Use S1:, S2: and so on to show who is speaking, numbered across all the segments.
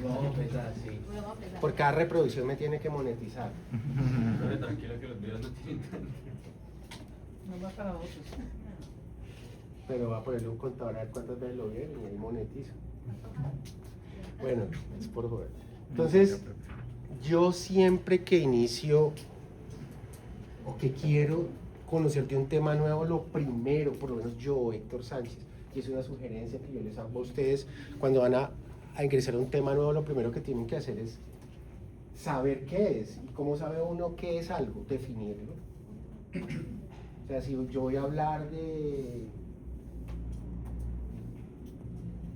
S1: Vamos a empezar, sí.
S2: Vamos a empezar.
S3: Por cada reproducción me tiene que monetizar.
S1: Pero tranquilo que los videos no tienen tanto.
S4: No va para otros.
S3: Pero va a ponerle un contador a ver cuántas veces lo vieron y ahí monetizo. Bueno, es por joder. Entonces, yo siempre que inicio o que quiero conocer de un tema nuevo, lo primero, por lo menos yo, Héctor Sánchez, y es una sugerencia que yo les hago a ustedes, cuando van a ingresar a un tema nuevo, lo primero que tienen que hacer es saber qué es. ¿Y cómo sabe uno qué es algo? Definirlo. O sea, si yo voy a hablar de...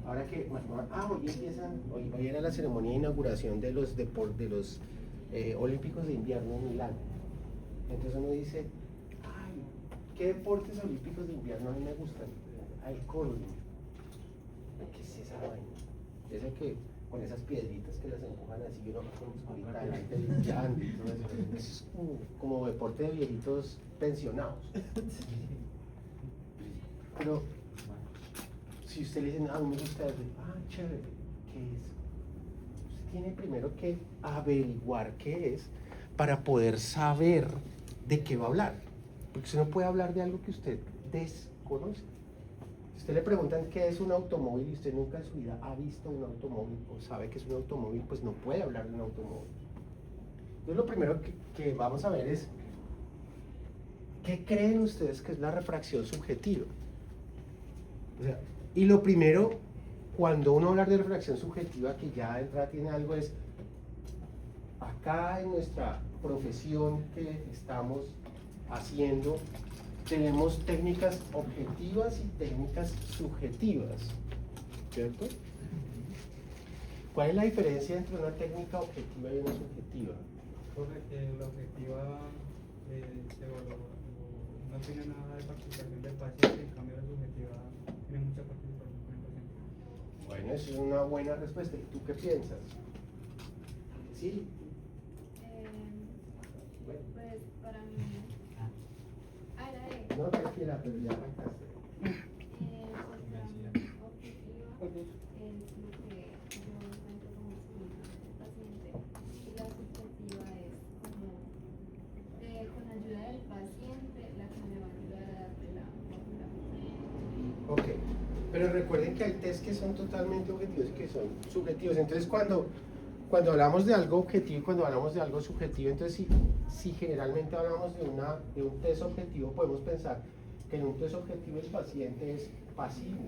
S3: Ahora que, hoy era la ceremonia de inauguración de los Olímpicos de invierno en Milán. Entonces uno dice, ay, ¿qué deportes olímpicos de invierno a mí me gustan? El curling. ¿Qué es esa vaina? Ese que con esas piedritas que las empujan así, y uno con oscurita delante limpiando y todo eso. Eso es como deporte de viejitos pensionados. Pero si usted le dice, a mí me gusta eso, chévere, ¿qué es? Usted tiene primero que averiguar qué es para poder saber de qué va a hablar. Porque usted no puede hablar de algo que usted desconoce. Si usted le preguntan qué es un automóvil y usted nunca en su vida ha visto un automóvil o sabe que es un automóvil, pues no puede hablar de un automóvil. Entonces lo primero que vamos a ver es, ¿qué creen ustedes que es la refracción subjetiva? O sea, y lo primero, cuando uno habla de refracción subjetiva, que ya de entrada tiene algo, es acá en nuestra profesión que estamos haciendo, tenemos técnicas objetivas y técnicas subjetivas, ¿cierto? ¿Cuál es la diferencia entre una técnica objetiva y una subjetiva?
S4: Porque la objetiva no tiene nada de participación del paciente, en cambio la subjetiva tiene mucha participación con el paciente.
S3: Bueno, esa es una buena respuesta. ¿Y tú qué piensas? ¿Sí?
S2: Pues para mí. Era de.
S3: No, tranquila, pero ya arrancaste.
S2: Pues para mí, objetiva es lo que yo encuentro como explica el paciente. Y la subjetiva es como con ayuda del paciente la que me va a ayudar a darle la fórmula.
S3: Ok, pero recuerden que hay test que son totalmente objetivos y que son subjetivos. Entonces, cuando hablamos de algo objetivo y cuando hablamos de algo subjetivo, entonces si generalmente hablamos de un test objetivo, podemos pensar que en un test objetivo el paciente es pasivo.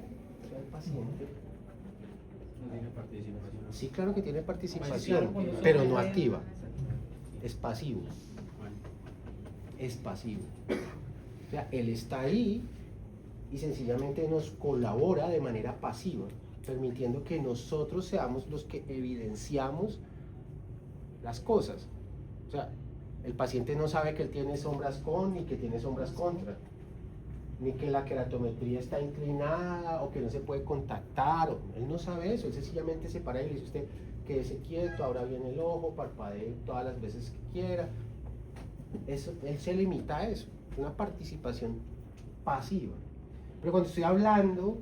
S3: O sea, el paciente...
S1: No tiene participación.
S3: Sí, claro que tiene participación, pero no activa. Es pasivo. Es pasivo. O sea, él está ahí y sencillamente nos colabora de manera pasiva, permitiendo que nosotros seamos los que evidenciamos las cosas. O sea, el paciente no sabe que él tiene sombras con ni que tiene sombras contra, ni que la queratometría está inclinada o que no se puede contactar. Él no sabe eso, él sencillamente se para y le dice a usted, quédese quieto, abra bien el ojo, parpadee todas las veces que quiera. Eso, él se limita a eso, una participación pasiva. Pero cuando estoy hablando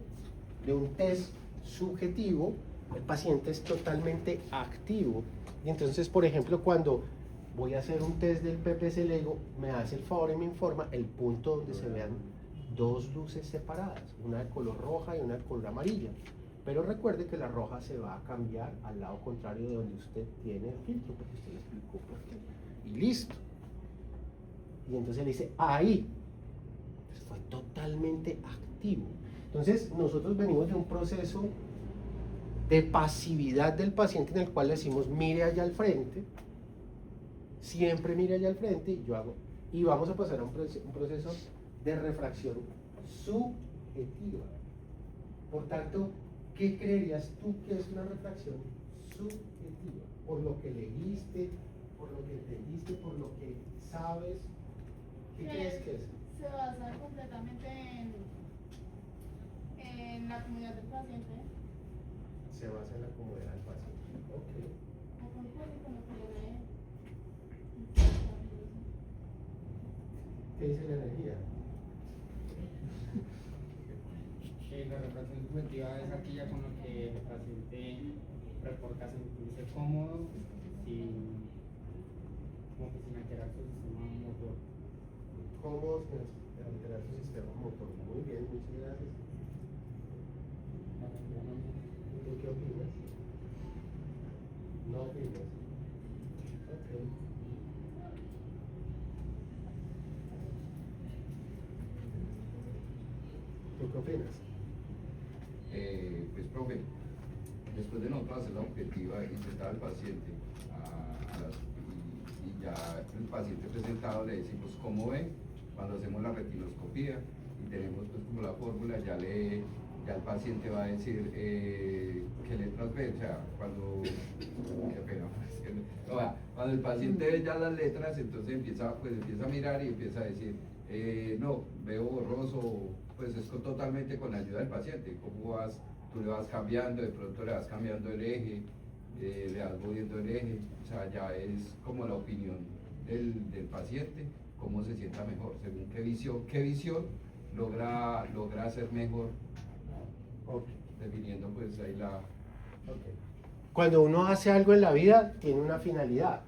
S3: de un test subjetivo, el paciente es totalmente activo. Y entonces, por ejemplo, cuando voy a hacer un test del PPC LEGO, me hace el favor y me informa el punto donde se vean dos luces separadas, una de color roja y una de color amarilla. Pero recuerde que la roja se va a cambiar al lado contrario de donde usted tiene el filtro, porque usted le explicó por qué. Y listo. Y entonces le dice, ahí. Entonces fue totalmente activo. Entonces nosotros venimos de un proceso de pasividad del paciente en el cual le decimos, mire allá al frente, siempre mire allá al frente, y yo hago, y vamos a pasar a un proceso de refracción subjetiva. Por tanto, ¿qué creerías tú que es una refracción subjetiva? Por lo que leíste, por lo que entendiste, por lo que sabes, ¿qué crees que es?
S5: Se basa completamente en la comunidad del paciente.
S3: Se basa en la comodidad del paciente. Ok.
S5: Con lo que le ve.
S3: ¿Qué dice la energía?
S4: La refracción subjetiva es aquella con la que el paciente reporta sentirse cómodo sin, como que sin alterar su sistema motor.
S3: ¿Cómo se alterar su sistema motor? Muy bien, muchas gracias. ¿Tú qué opinas? No opinas. Ok. ¿Tú qué opinas?
S6: Pues, profe, después de nosotros hacer la objetiva y sentar al paciente y ya el paciente presentado le decimos cómo ve cuando hacemos la retinoscopía y tenemos pues como la fórmula, ya el paciente va a decir qué letras ve, o sea, qué pena, o sea, cuando el paciente ve ya las letras, entonces empieza a mirar y empieza a decir, no, veo borroso, pues es totalmente con la ayuda del paciente, tú le vas cambiando, de pronto le vas cambiando el eje, le vas moviendo el eje, o sea, ya es como la opinión del paciente, cómo se sienta mejor, según qué visión logra hacer mejor,
S3: Okay.
S6: definiendo pues ahí la...
S3: Okay. Cuando uno hace algo en la vida, tiene una finalidad,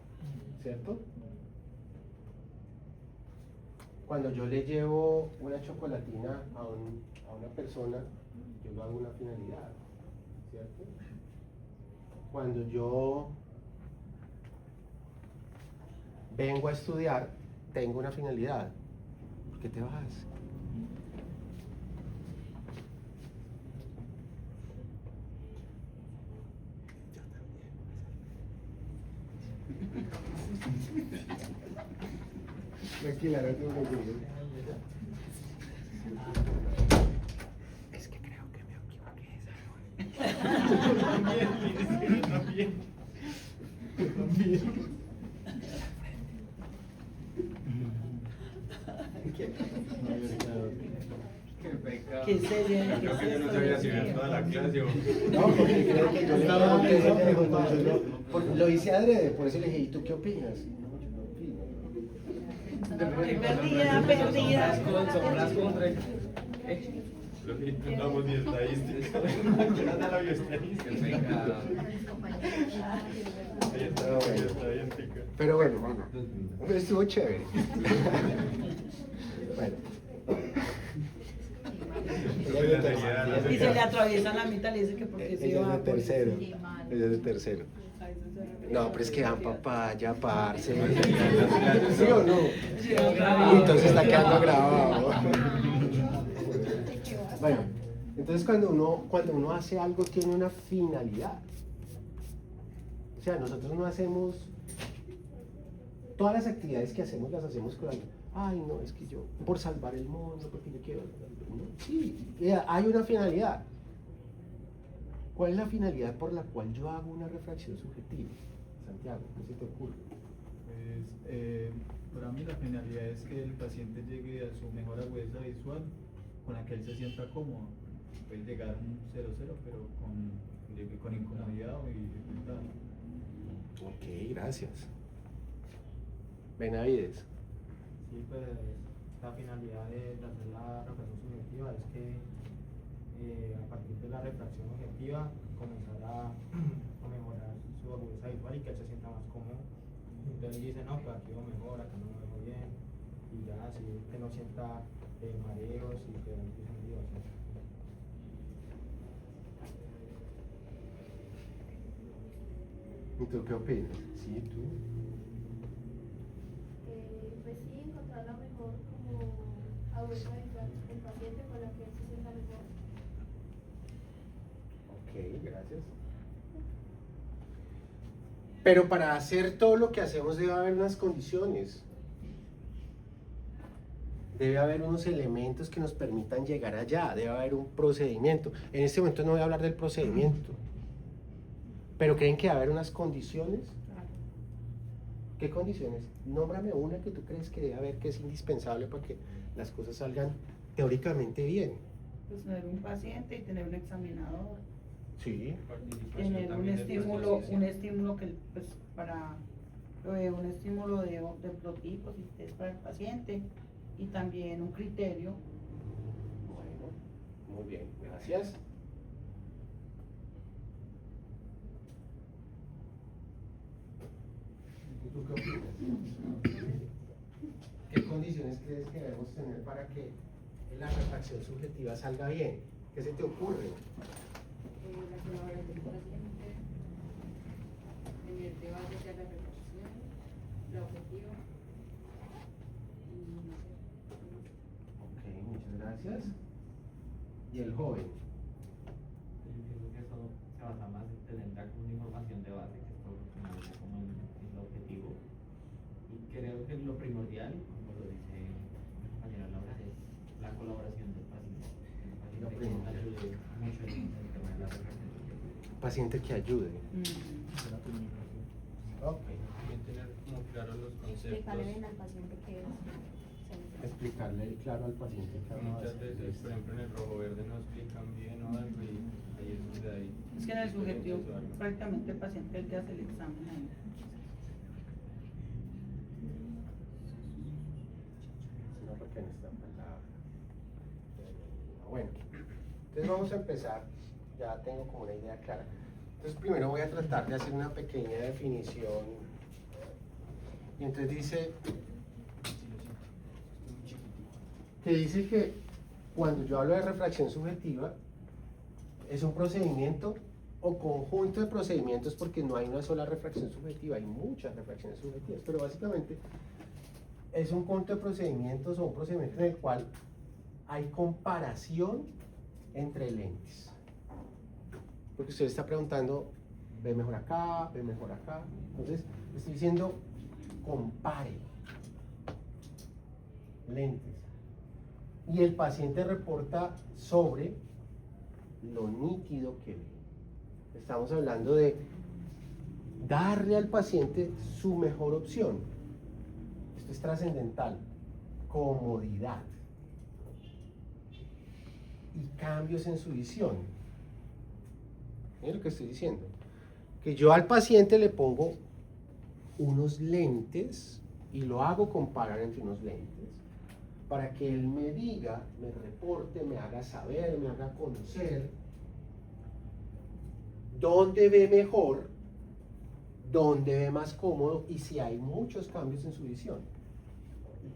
S3: ¿cierto? Cuando yo le llevo una chocolatina a una persona, yo lo hago una finalidad, ¿cierto? Cuando yo vengo a estudiar, tengo una finalidad. ¿Por qué te vas? Tranquila, no te preocupes. Es que creo que me equivoqué.
S4: También.
S1: Qué pecado.
S7: ¿Qué sería?
S1: Creo que yo no sabía si ver toda la clase o...
S3: No, porque creo que yo estaba lo hice adrede, por eso le dije, ¿y tú qué opinas? No, yo no opino.
S7: Perdida.
S1: Las contra. Lo que intentamos ni estadística. Nada la bioestadística. Qué pecado. Ahí está la bioestadística.
S3: Pero bueno, estuvo chévere. Bueno.
S7: Y se le atraviesa la mitad, le dice que porque se
S3: Ella es
S7: va
S3: de tercero. Ella es de tercero. No, pero es que dan papaya, parce. ¿Sí o no? Y entonces está quedando grabado. Bueno, entonces cuando uno hace algo tiene una finalidad. O sea, nosotros no hacemos... Todas las actividades que hacemos las hacemos con algo. Ay, no, es que yo, por salvar el mundo, porque yo quiero... ¿no? Sí, hay una finalidad. ¿Cuál es la finalidad por la cual yo hago una refracción subjetiva? Santiago, ¿qué se te ocurre?
S8: Pues, para mí la finalidad es que el paciente llegue a su mejor agudeza visual con la que él se sienta cómodo. Puede llegar a un 0-0, pero con incomodidad o dificultad.
S3: Ok, gracias. Benavides.
S9: Sí, pues la finalidad de hacer la refracción subjetiva es que a partir de la refracción objetiva comenzar a mejorar su agudeza visual y que él se sienta más cómodo. Entonces dice, no, pues aquí veo mejor, acá no me veo bien, y ya así que no sienta mareos y que no difundido.
S3: ¿Y tú qué opinas? Sí, tú.
S2: Pues sí, encontrar la mejor como agudeza visual del paciente con la que él se sienta mejor.
S3: Ok, gracias. Pero para hacer todo lo que hacemos debe haber unas condiciones. Debe haber unos elementos que nos permitan llegar allá, debe haber un procedimiento. En este momento no voy a hablar del procedimiento, pero ¿creen que debe haber unas condiciones? ¿Qué condiciones? Nómbrame una que tú crees que debe haber, que es indispensable para que las cosas salgan teóricamente bien.
S7: Pues tener un paciente y tener un examinador.
S3: Sí.
S7: Tener un estímulo que pues para un estímulo de prototipos y test para el paciente y también un criterio.
S3: Bueno, muy bien, gracias. ¿Tú qué opinas? ¿Qué condiciones crees que debemos tener para que la refracción subjetiva salga bien? ¿Qué se te ocurre?
S10: La colaboración del paciente, tener debate de la reflexión, la objetiva y no sé.
S3: Ok, muchas gracias. ¿Y el joven?
S11: Yo pienso que eso se basa más en tener ya como una información de base, que es todo lo que me gusta como en el objetivo. Y creo que lo primordial, como lo dice mi compañera Laura, es la colaboración del paciente. El
S3: Lo
S11: paciente que
S3: primordial.
S11: ayude mucho en el tema de la reflexión.
S3: Paciente que ayude. Ok.
S1: También tener como claros los conceptos.
S2: Explicarle bien al paciente que es.
S3: Explicarle claro al paciente que
S1: Muchas veces, por ejemplo, en el rojo verde no explican bien o algo y ahí es donde hay.
S7: Es que en el subjetivo prácticamente el paciente es el que hace el examen ahí.
S3: No, porque no está palabra. Bueno, entonces vamos a empezar. Ya tengo como una idea clara. Entonces primero voy a tratar de hacer una pequeña definición. Y entonces dice que cuando yo hablo de refracción subjetiva es un procedimiento o conjunto de procedimientos, porque no hay una sola refracción subjetiva, hay muchas refracciones subjetivas, pero básicamente es un conjunto de procedimientos o un procedimiento en el cual hay comparación entre lentes. Porque usted está preguntando, ve mejor acá, ve mejor acá. Entonces, le estoy diciendo, compare lentes. Y el paciente reporta sobre lo nítido que ve. Estamos hablando de darle al paciente su mejor opción. Esto es trascendental. Comodidad. Y cambios en su visión. Miren lo que estoy diciendo. Que yo al paciente le pongo unos lentes y lo hago comparar entre unos lentes para que él me diga, me reporte, me haga saber, me haga conocer dónde ve mejor, dónde ve más cómodo y si hay muchos cambios en su visión.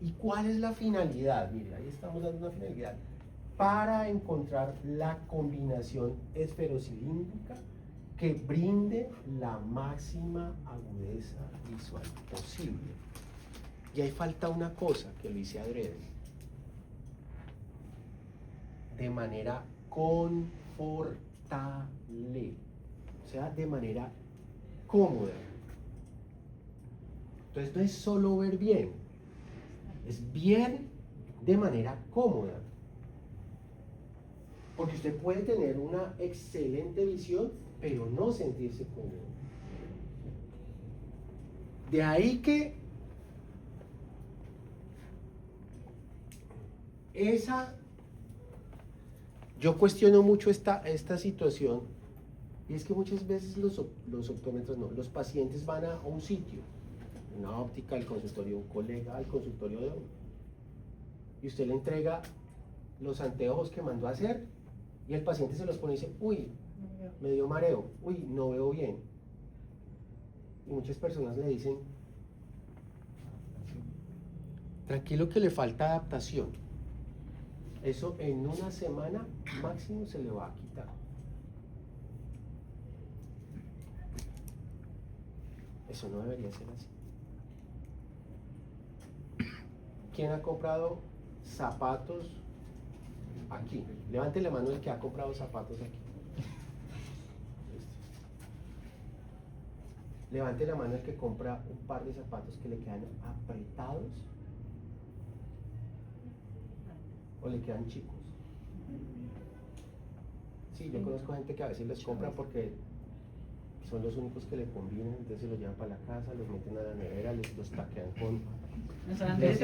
S3: ¿Y cuál es la finalidad? Mire, ahí estamos dando una finalidad. Para encontrar la combinación esferocilíndrica que brinde la máxima agudeza visual posible. Y ahí falta una cosa que lo hice adrede. De manera confortable, o sea, de manera cómoda. Entonces no es solo ver bien, es ver de manera cómoda. Porque usted puede tener una excelente visión, pero no sentirse cómodo. De ahí que yo cuestiono mucho esta situación, y es que muchas veces los optómetros no, los pacientes van a un sitio, una óptica, al consultorio de un colega, al consultorio de uno, y usted le entrega los anteojos que mandó a hacer, y el paciente se los pone y dice, uy, me dio mareo, uy, no veo bien. Y muchas personas le dicen, tranquilo que le falta adaptación. Eso en una semana máximo se le va a quitar. Eso no debería ser así. ¿Quién ha comprado zapatos aquí? Levante la mano el que ha comprado zapatos aquí. Levante la mano el que compra un par de zapatos que le quedan apretados o le quedan chicos. Sí, yo conozco gente que a veces los compra porque son los únicos que le convienen, entonces se los llevan para la casa, los meten a la nevera, los taquean con... Les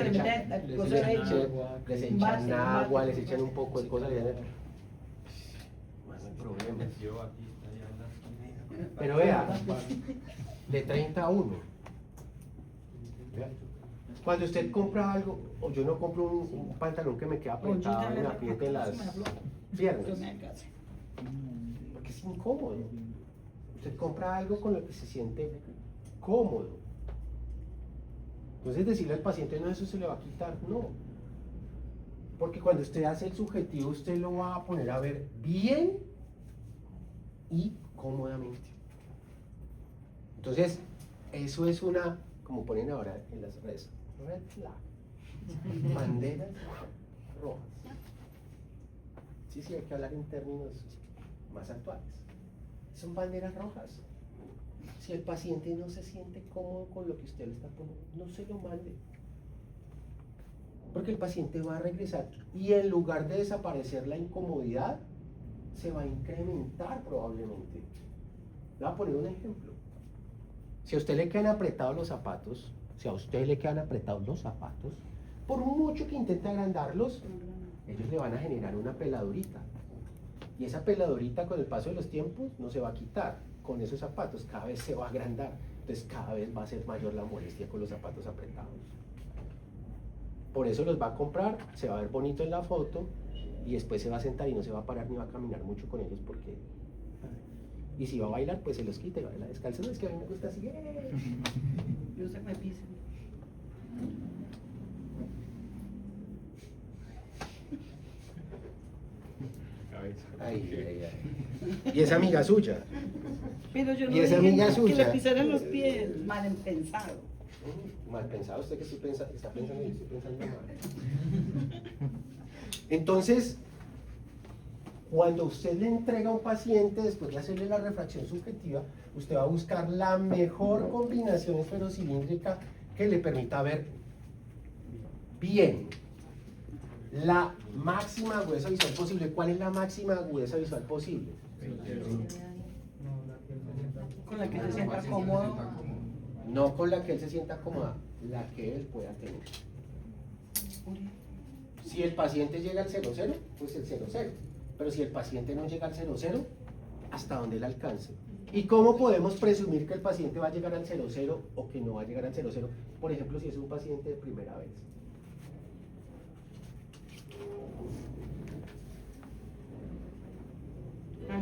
S3: echan agua, les echan un poco de cosas. No hay problema. Pero vea, de 30 a 1. Cuando usted compra algo, o yo no compro un pantalón que me queda apretado, me apriete las piernas, porque es incómodo. Usted compra algo con lo que se siente cómodo. Entonces decirle al paciente, no, eso se le va a quitar, no. Porque cuando usted hace el subjetivo, usted lo va a poner a ver bien y cómodamente. Entonces, eso es una, como ponen ahora en las redes, red flag, banderas rojas. Sí, hay que hablar en términos más actuales. Son banderas rojas. Si el paciente no se siente cómodo con lo que usted le está poniendo, no se lo mande. Porque el paciente va a regresar y en lugar de desaparecer la incomodidad, se va a incrementar probablemente. Le voy a poner un ejemplo. Si a usted le quedan apretados los zapatos, por mucho que intente agrandarlos, ellos le van a generar una peladurita. Y esa peladurita con el paso de los tiempos no se va a quitar. Con esos zapatos cada vez se va a agrandar. Entonces cada vez va a ser mayor la molestia con los zapatos apretados. Por eso los va a comprar, se va a ver bonito en la foto y después se va a sentar y no se va a parar ni va a caminar mucho con ellos porque... Y si va a bailar, pues se los quita y baila descalzo. No, es que a mí me gusta así.
S7: Yo sé que me pisen.
S3: Ay. Y esa amiga suya.
S7: Pero yo no
S3: Y esa
S7: dije
S3: amiga
S7: que
S3: suya.
S7: le pisaran los pies, mal pensado.
S3: Mal pensado, usted que está pensando y yo estoy pensando mal. Entonces, cuando usted le entrega a un paciente, después de hacerle la refracción subjetiva, usted va a buscar la mejor combinación esferocilíndrica que le permita ver bien. La máxima agudeza visual posible. ¿Cuál es la máxima agudeza visual posible?
S7: Con la que se sienta cómodo.
S3: No con la que él se sienta cómoda, la que él pueda tener. Si el paciente llega al 0,0, pues el 0,0. Pero si el paciente no llega al 0,0, hasta donde él alcance. ¿Y cómo podemos presumir que el paciente va a llegar al 0,0 o que no va a llegar al 0,0? Por ejemplo, si es un paciente de primera vez.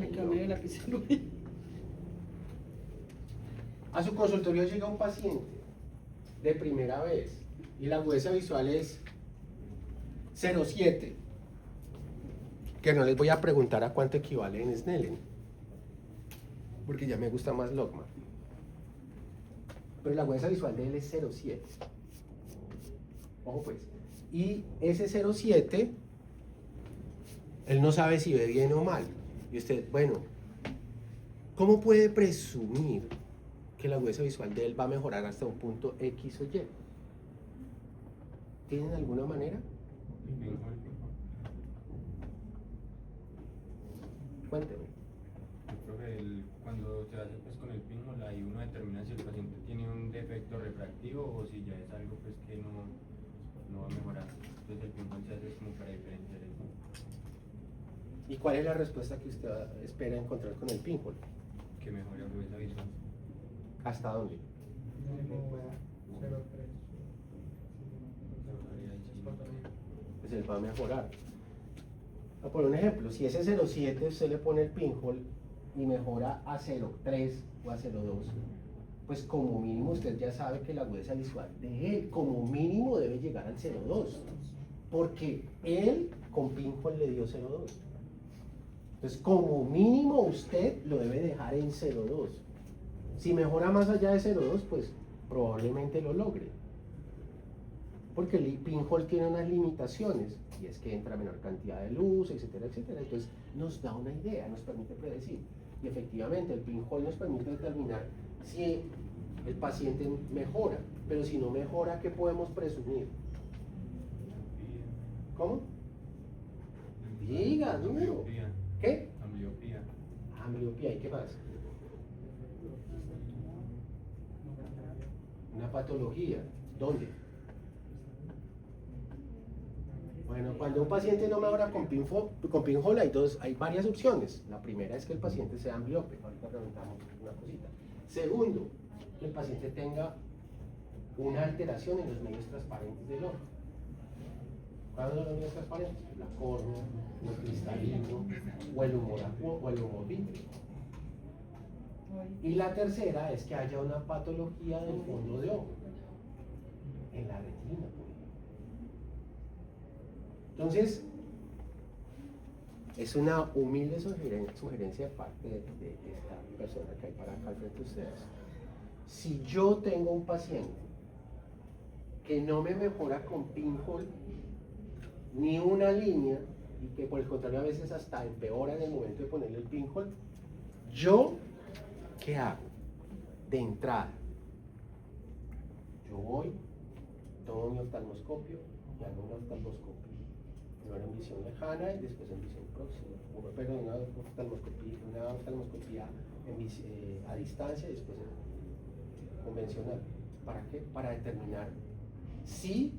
S7: Le quedó medio lapicero.
S3: A su consultorio llega un paciente de primera vez y la agudeza visual es 0,7, que no les voy a preguntar a cuánto equivale en Snellen, porque ya me gusta más Logma. Pero la agudeza visual de él es 0,7. Ojo pues. Y ese 0,7, él no sabe si ve bien o mal. Y usted, bueno, ¿cómo puede presumir que la agudeza visual de él va a mejorar hasta un punto X o Y? ¿Tienen alguna manera? Cuénteme.
S1: Profe, cuando se hace pues con el pinhole, ahí uno determina si el paciente tiene un defecto refractivo o si ya es algo pues que no va a mejorar. Entonces el pinhole se hace como para diferenciar eso.
S3: ¿Y cuál es la respuesta que usted espera encontrar con el pinhole?
S1: Que mejore agudeza visual.
S3: ¿Hasta dónde? Pues él va a mejorar. Por un ejemplo, si ese 0,7 usted le pone el pinhole y mejora a 0,3 o a 0,2, pues como mínimo usted ya sabe que la agudeza visual de él como mínimo debe llegar al 0,2, porque él con pinhole le dio 0,2. Entonces como mínimo usted lo debe dejar en 0,2. Si mejora más allá de 0,2, pues probablemente lo logre. Porque el pinhole tiene unas limitaciones, y es que entra menor cantidad de luz, etcétera, etcétera. Entonces nos da una idea, nos permite predecir. Y efectivamente el pinhole nos permite determinar si el paciente mejora, pero si no mejora, ¿qué podemos presumir? ¿Cómo? Diga, número. ¿Qué?
S1: Ambliopía.
S3: Ambliopía, ¿y qué más? Una patología. ¿Dónde? Bueno, cuando un paciente no mejora con pinhole hay varias opciones. La primera es que el paciente sea ambliope. Ahorita preguntamos una cosita. Segundo, que el paciente tenga una alteración en los medios transparentes del ojo. ¿Cuáles son los medios transparentes? La córnea, lo cristalino, o el humor acuoso, o el humor vítreo. Y la tercera es que haya una patología del fondo de ojo. en la retina, por ejemplo. Entonces, es una humilde sugerencia de parte de esta persona que hay para acá al frente de ustedes. Si yo tengo un paciente que no me mejora con pinhole ni una línea, y que por el contrario a veces hasta empeora en el momento de ponerle el pinhole, yo, ¿qué hago? De entrada, yo voy, tomo mi oftalmoscopio y hago una oftalmoscopia. Primero en visión lejana y después en visión próxima. Una oftalmoscopia a distancia y después en convencional. ¿Para qué? Para determinar si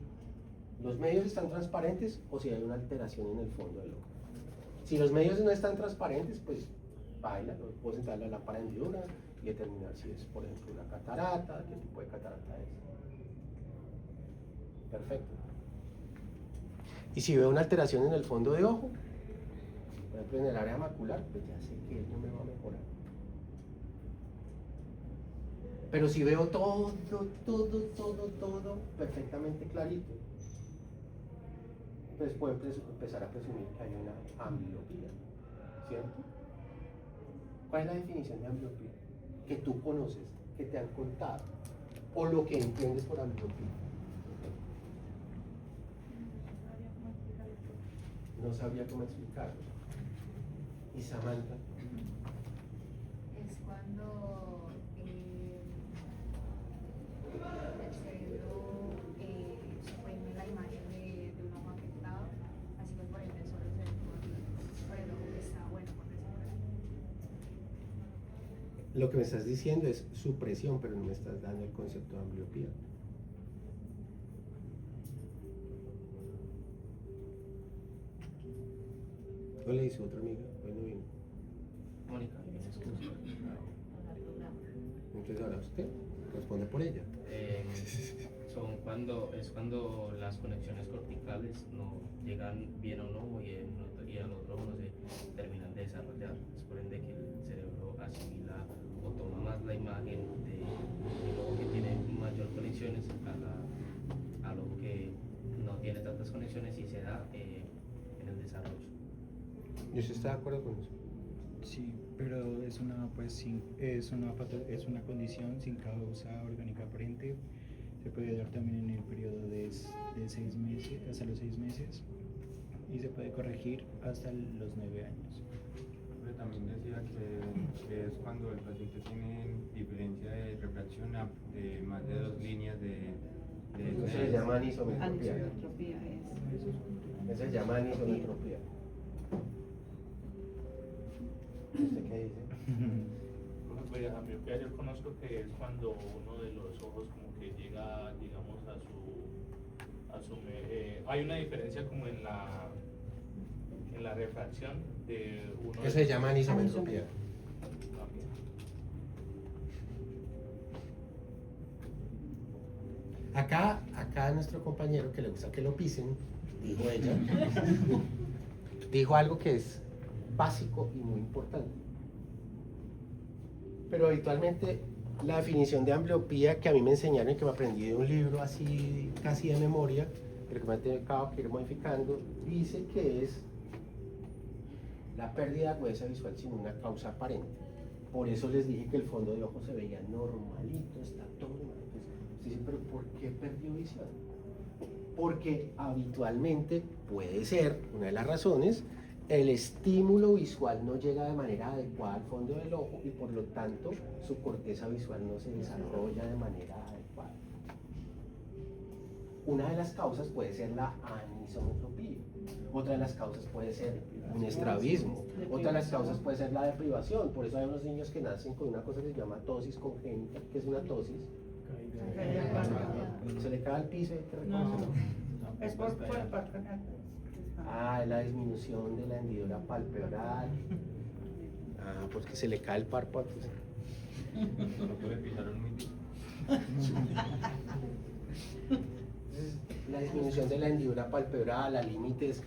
S3: los medios están transparentes o si hay una alteración en el fondo del ojo. Si los medios no están transparentes, pues baila, puedo sentar la lámpara de hendidura y determinar si es, por ejemplo, una catarata, qué tipo de catarata es. Perfecto. Y si veo una alteración en el fondo de ojo, por ejemplo en el área macular, pues ya sé que no me va a mejorar. Pero si veo todo perfectamente clarito, entonces puedo empezar a presumir que hay una ambliopía, ¿cierto? ¿Cuál es la definición de ambliopía? Que tú conoces, que te han contado, o lo que entiendes por ambliopía. No sabría cómo explicarlo. ¿Y Samantha?
S2: Es cuando el cerebro suprime la imagen de un ojo afectado, así que por ende solo se ve por el ojo que está bueno, por decirlo así.
S3: Lo que me estás diciendo es supresión, pero no me estás dando el concepto de ambliopía. ¿Cuál le hizo otra amiga? Hoy no vino.
S12: Mónica,
S3: Entonces ahora usted responde por ella.
S12: Cuando las conexiones corticales no llegan bien a un ojo y al otro ojo no se terminan de desarrollar. Es por ende que el cerebro asimila o toma más la imagen del ojo que tiene mayor conexiones al ojo que no tiene tantas conexiones y se da en el desarrollo.
S3: ¿Y usted está de acuerdo con eso?
S13: Sí, pero es una condición sin causa orgánica aparente. Se puede dar también en el periodo de 6 meses, hasta los 6 meses, y se puede corregir hasta los 9 años.
S1: Pero también decía que es cuando el paciente tiene diferencia de refracción de más de 2 líneas de
S3: Eso se llama anisometropía.
S7: Anisometropía es.
S3: Eso se llama anisometropía. ¿Usted qué dice?
S14: Pues a miopía yo conozco que es cuando uno de los ojos como que llega, digamos, hay una diferencia como en la refracción de uno.
S3: Eso se llama anisometropía. Acá nuestro compañero que le gusta que lo pisen, dijo ella, dijo algo que es básico y muy importante. Pero habitualmente la definición de ambliopía que a mí me enseñaron y que me aprendí de un libro así casi de memoria, pero que me he tenido que ir modificando, dice que es la pérdida de agudeza visual sin una causa aparente. Por eso les dije que el fondo de ojo se veía normalito, está todo normal. Entonces, dicen, pero ¿por qué perdió visión? Porque habitualmente puede ser, una de las razones, el estímulo visual no llega de manera adecuada al fondo del ojo y por lo tanto su corteza visual no se desarrolla de manera adecuada. Una de las causas puede ser la anisometropía, otra de las causas puede ser un estrabismo, otra de las causas puede ser la deprivación. Por eso hay unos niños que nacen con una cosa que se llama tosis congénita. ¿Qué es una tosis? Se le cae al piso y hay que reconocerlo.
S7: Es por el parque.
S3: Ah, la disminución de la hendidura palpebral. Ah, porque se le cae el párpado.
S1: No le pisaron muy bien.
S3: La disminución de la hendidura palpebral a límites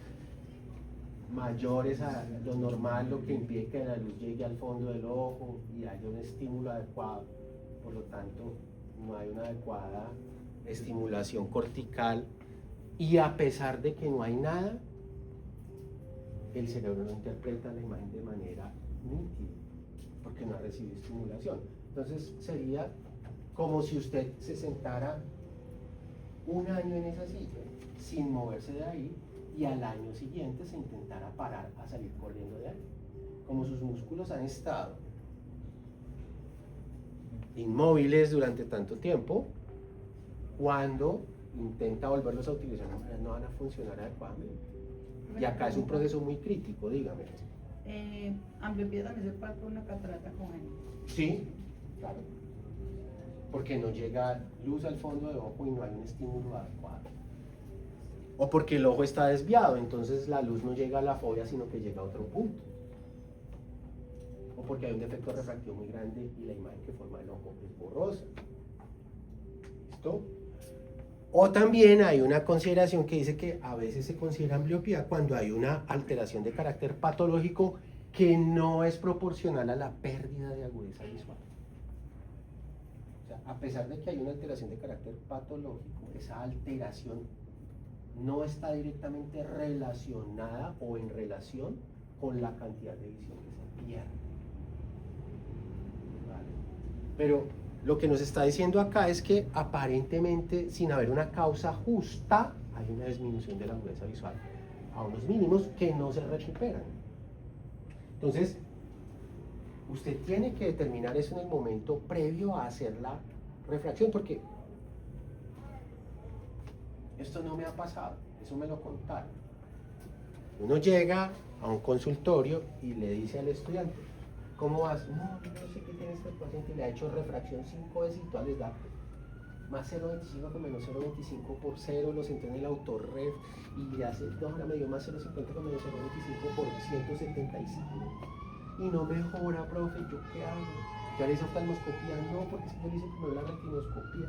S3: mayores a lo normal, lo que impide que la luz llegue al fondo del ojo y haya un estímulo adecuado. Por lo tanto, no hay una adecuada estimulación cortical, y a pesar de que no hay nada, el cerebro no interpreta la imagen de manera nítida, porque no ha recibido estimulación. Entonces sería como si usted se sentara un año en esa silla, sin moverse de ahí, y al año siguiente se intentara parar a salir corriendo de ahí. Como sus músculos han estado inmóviles durante tanto tiempo, cuando intenta volverlos a utilizar no van a funcionar adecuadamente. Y acá es un proceso muy crítico, dígame.
S7: Ambliopía también se parte una catarata congénita.
S3: Sí, claro. Porque no llega luz al fondo de ojo y no hay un estímulo adecuado. O porque el ojo está desviado, entonces la luz no llega a la fobia, sino que llega a otro punto. O porque hay un defecto refractivo muy grande y la imagen que forma el ojo es borrosa. ¿Listo? O también hay una consideración que dice que a veces se considera ambliopía cuando hay una alteración de carácter patológico que no es proporcional a la pérdida de agudeza visual. O sea, a pesar de que hay una alteración de carácter patológico, esa alteración no está directamente relacionada o en relación con la cantidad de visión que se pierde. ¿Vale? Pero lo que nos está diciendo acá es que aparentemente, sin haber una causa justa, hay una disminución de la agudeza visual a unos mínimos que no se recuperan. Entonces, usted tiene que determinar eso en el momento previo a hacer la refracción, porque esto no me ha pasado, eso me lo contaron. Uno llega a un consultorio y le dice al estudiante: ¿cómo vas? No sé qué tiene este paciente, le ha hecho refracción 5 veces y todas les da más 0.25 con menos 0.25 por 0, lo senté en el autorref y hace 2 horas me dio más 0.50 con menos 0.25 por 175 y no mejora, profe, ¿yo qué hago? ¿Ya le hice oftalmoscopía? No, porque si yo le hice primero la retinoscopía.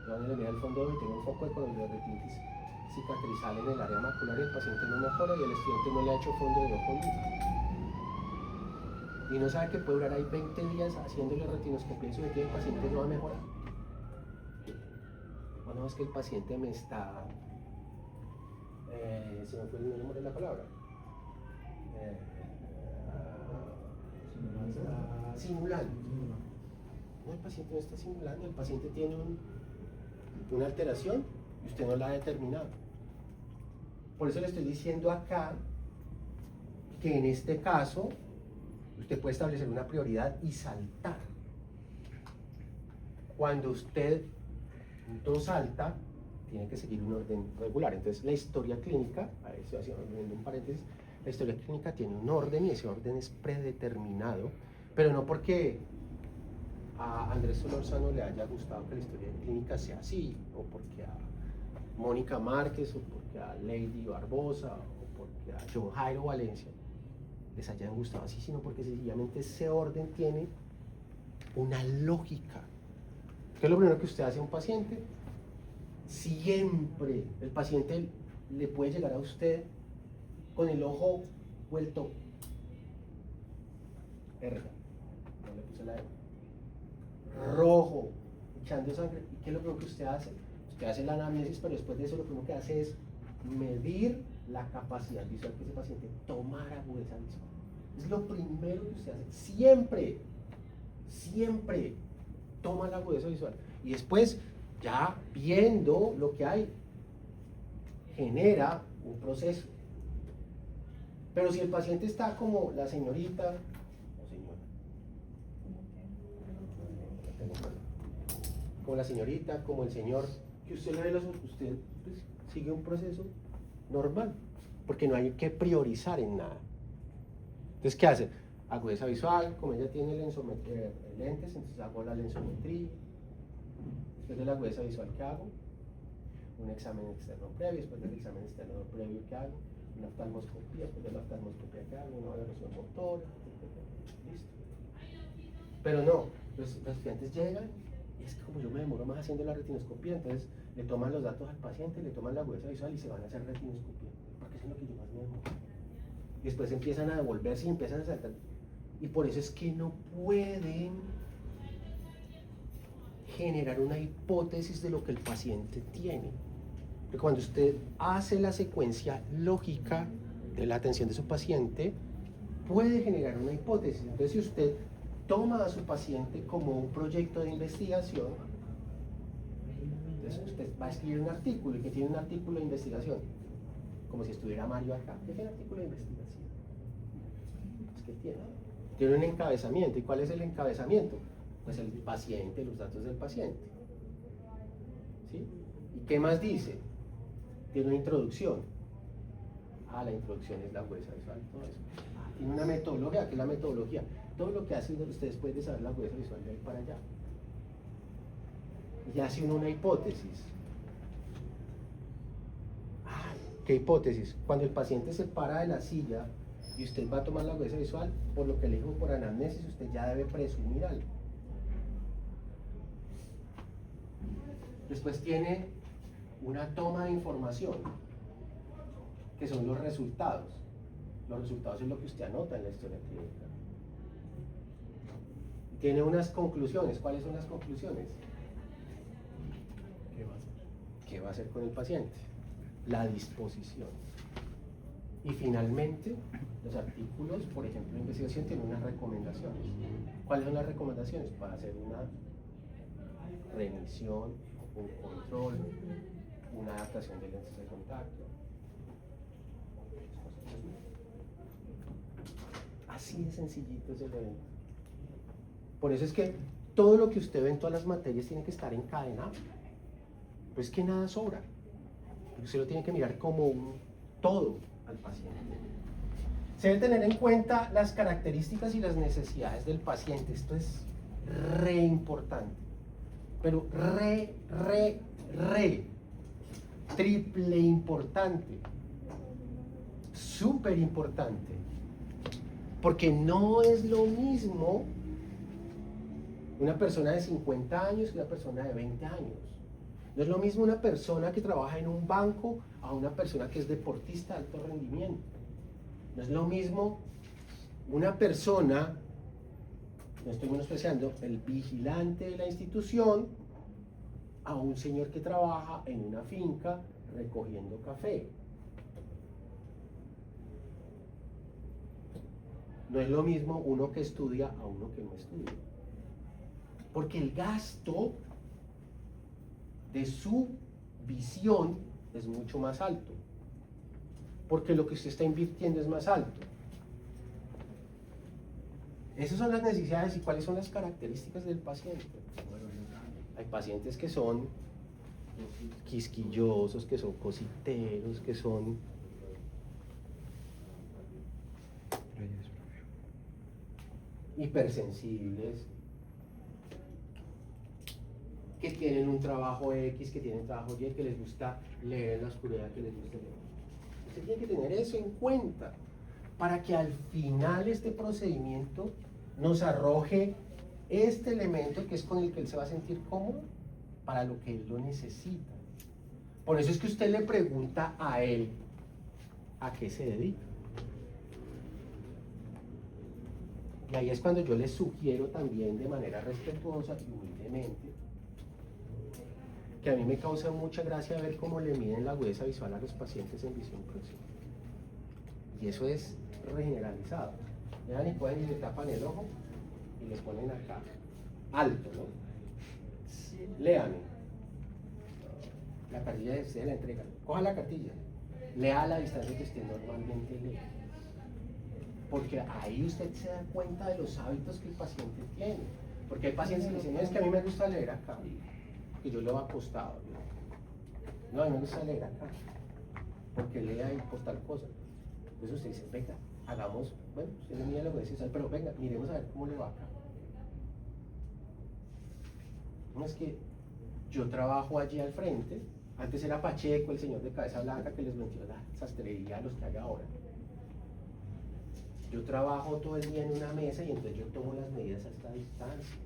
S3: Yo le mira al fondo y tengo un foco de retinitis cicatrizal en el área macular y el paciente no mejora y el estudiante no le ha hecho fondo de ojo nunca. Y no sabe que puede durar ahí 20 días haciéndole retinoscopía y su el paciente no va a mejorar. Bueno, es que el paciente me está... se me fue el nombre de la palabra. Simulando. No, el paciente no está simulando, el paciente tiene una alteración y usted no la ha determinado. Por eso le estoy diciendo acá que en este caso usted puede establecer una prioridad y saltar. Cuando usted no salta, tiene que seguir un orden regular. Entonces la historia clínica, a ver si estoy haciendo un paréntesis, la historia clínica tiene un orden y ese orden es predeterminado, pero no porque a Andrés Solorzano le haya gustado que la historia clínica sea así, o porque a Mónica Márquez, o porque a Lady Barbosa, o porque a John Jairo Valencia les hayan gustado así, sino porque sencillamente ese orden tiene una lógica. ¿Qué es lo primero que usted hace a un paciente? Siempre el paciente le puede llegar a usted con el ojo vuelto R, no le puse la R, rojo, echando sangre. ¿Y qué es lo primero que usted hace? Usted hace la anamnesis, pero después de eso lo primero que hace es medir la capacidad visual que ese paciente tomara agudeza visual. Es lo primero que usted hace. Siempre, siempre toma la agudeza visual. Y después, ya viendo lo que hay, genera un proceso. Pero si el paciente está como la señorita, o señora, como la señorita, como el señor, que usted le ve los ojos, usted pues, sigue un proceso normal, porque no hay que priorizar en nada. Entonces, ¿qué hace? Agudeza visual, como ella tiene lentes, entonces hago la lensometría. Después de la agudeza visual, ¿qué hago? Un examen externo previo, después del examen externo previo, ¿qué hago? Una oftalmoscopía, después de la oftalmoscopía, ¿qué hago? Una evaluación motora, listo. Pero no, los estudiantes llegan y es que como yo me demoro más haciendo la retinoscopía, entonces le toman los datos al paciente, le toman la agudeza visual y se van a hacer retinoscopía, porque eso es lo que yo más me demoro. Y después empiezan a devolverse y empiezan a saltar. Y por eso es que no pueden generar una hipótesis de lo que el paciente tiene. Porque cuando usted hace la secuencia lógica de la atención de su paciente, puede generar una hipótesis. Entonces, si usted toma a su paciente como un proyecto de investigación, entonces usted va a escribir un artículo, y que tiene un artículo de investigación, como si estuviera Mario acá. ¿Qué tiene artículo de investigación? Es que tiene un encabezamiento. ¿Y cuál es el encabezamiento? Pues el paciente, los datos del paciente. ¿Sí? ¿Y qué más dice? Tiene una introducción. La introducción es la huesa visual, todo eso. Tiene una metodología, que es la metodología. Todo lo que hacen ustedes después de saber la huesa visual de ahí para allá. Y hace uno una hipótesis. ¿Qué hipótesis? Cuando el paciente se para de la silla y usted va a tomar la huesa visual, por lo que le dijo por anamnesis, usted ya debe presumir algo. Después tiene una toma de información, que son los resultados. Los resultados es lo que usted anota en la historia clínica. Tiene unas conclusiones. ¿Cuáles son las conclusiones?
S8: ¿Qué va a hacer?
S3: ¿Qué va a hacer con el paciente? La disposición. Y finalmente, los artículos, por ejemplo, de investigación, tienen unas recomendaciones. ¿Cuáles son las recomendaciones? Para hacer una remisión, un control, una adaptación de lentes de contacto. Así de sencillito es el evento. Por eso es que todo lo que usted ve en todas las materias tiene que estar encadenado. Pues que nada sobra. Porque usted lo tiene que mirar como un todo al paciente. Se debe tener en cuenta las características y las necesidades del paciente. Esto es re importante. Pero triple importante. Súper importante. Porque no es lo mismo una persona de 50 años que una persona de 20 años. No es lo mismo una persona que trabaja en un banco a una persona que es deportista de alto rendimiento. No es lo mismo una persona, no estoy menospreciando, el vigilante de la institución, a un señor que trabaja en una finca recogiendo café. No es lo mismo uno que estudia a uno que no estudia. Porque el gasto de su visión es mucho más alto. Porque lo que usted está invirtiendo es más alto. Esas son las necesidades y cuáles son las características del paciente. Hay pacientes que son quisquillosos, que son cositeros, que son hipersensibles, que tienen un trabajo X, que tienen un trabajo Y, que les gusta leer en la oscuridad, que les gusta leer. Usted tiene que tener eso en cuenta para que al final este procedimiento nos arroje este elemento que es con el que él se va a sentir cómodo para lo que él lo necesita. Por eso es que usted le pregunta a él a qué se dedica. Y ahí es cuando yo les sugiero también de manera respetuosa y humildemente que a mí me causa mucha gracia ver cómo le miden la agudeza visual a los pacientes en visión próxima. Y eso es regeneralizado. Vean y pueden y le tapan el ojo y les ponen acá, alto, ¿no? Léame. La cartilla de ustedes la entregan. Coja la cartilla. Lea a la distancia que usted normalmente lee. Porque ahí usted se da cuenta de los hábitos que el paciente tiene. Porque hay pacientes que dicen, no, es que a mí me gusta leer acá, que yo leo acostado. No, a mí me gusta leer acá, porque lee ahí por tal cosa. Entonces usted dice, venga, hagamos, bueno, usted no mira lo que dice, pero venga, miremos a ver cómo le va acá. No es que yo trabajo allí al frente, antes era Pacheco, el señor de cabeza blanca que les vendió la sastrería a los que hay ahora. Yo trabajo todo el día en una mesa y entonces yo tomo las medidas a esta distancia.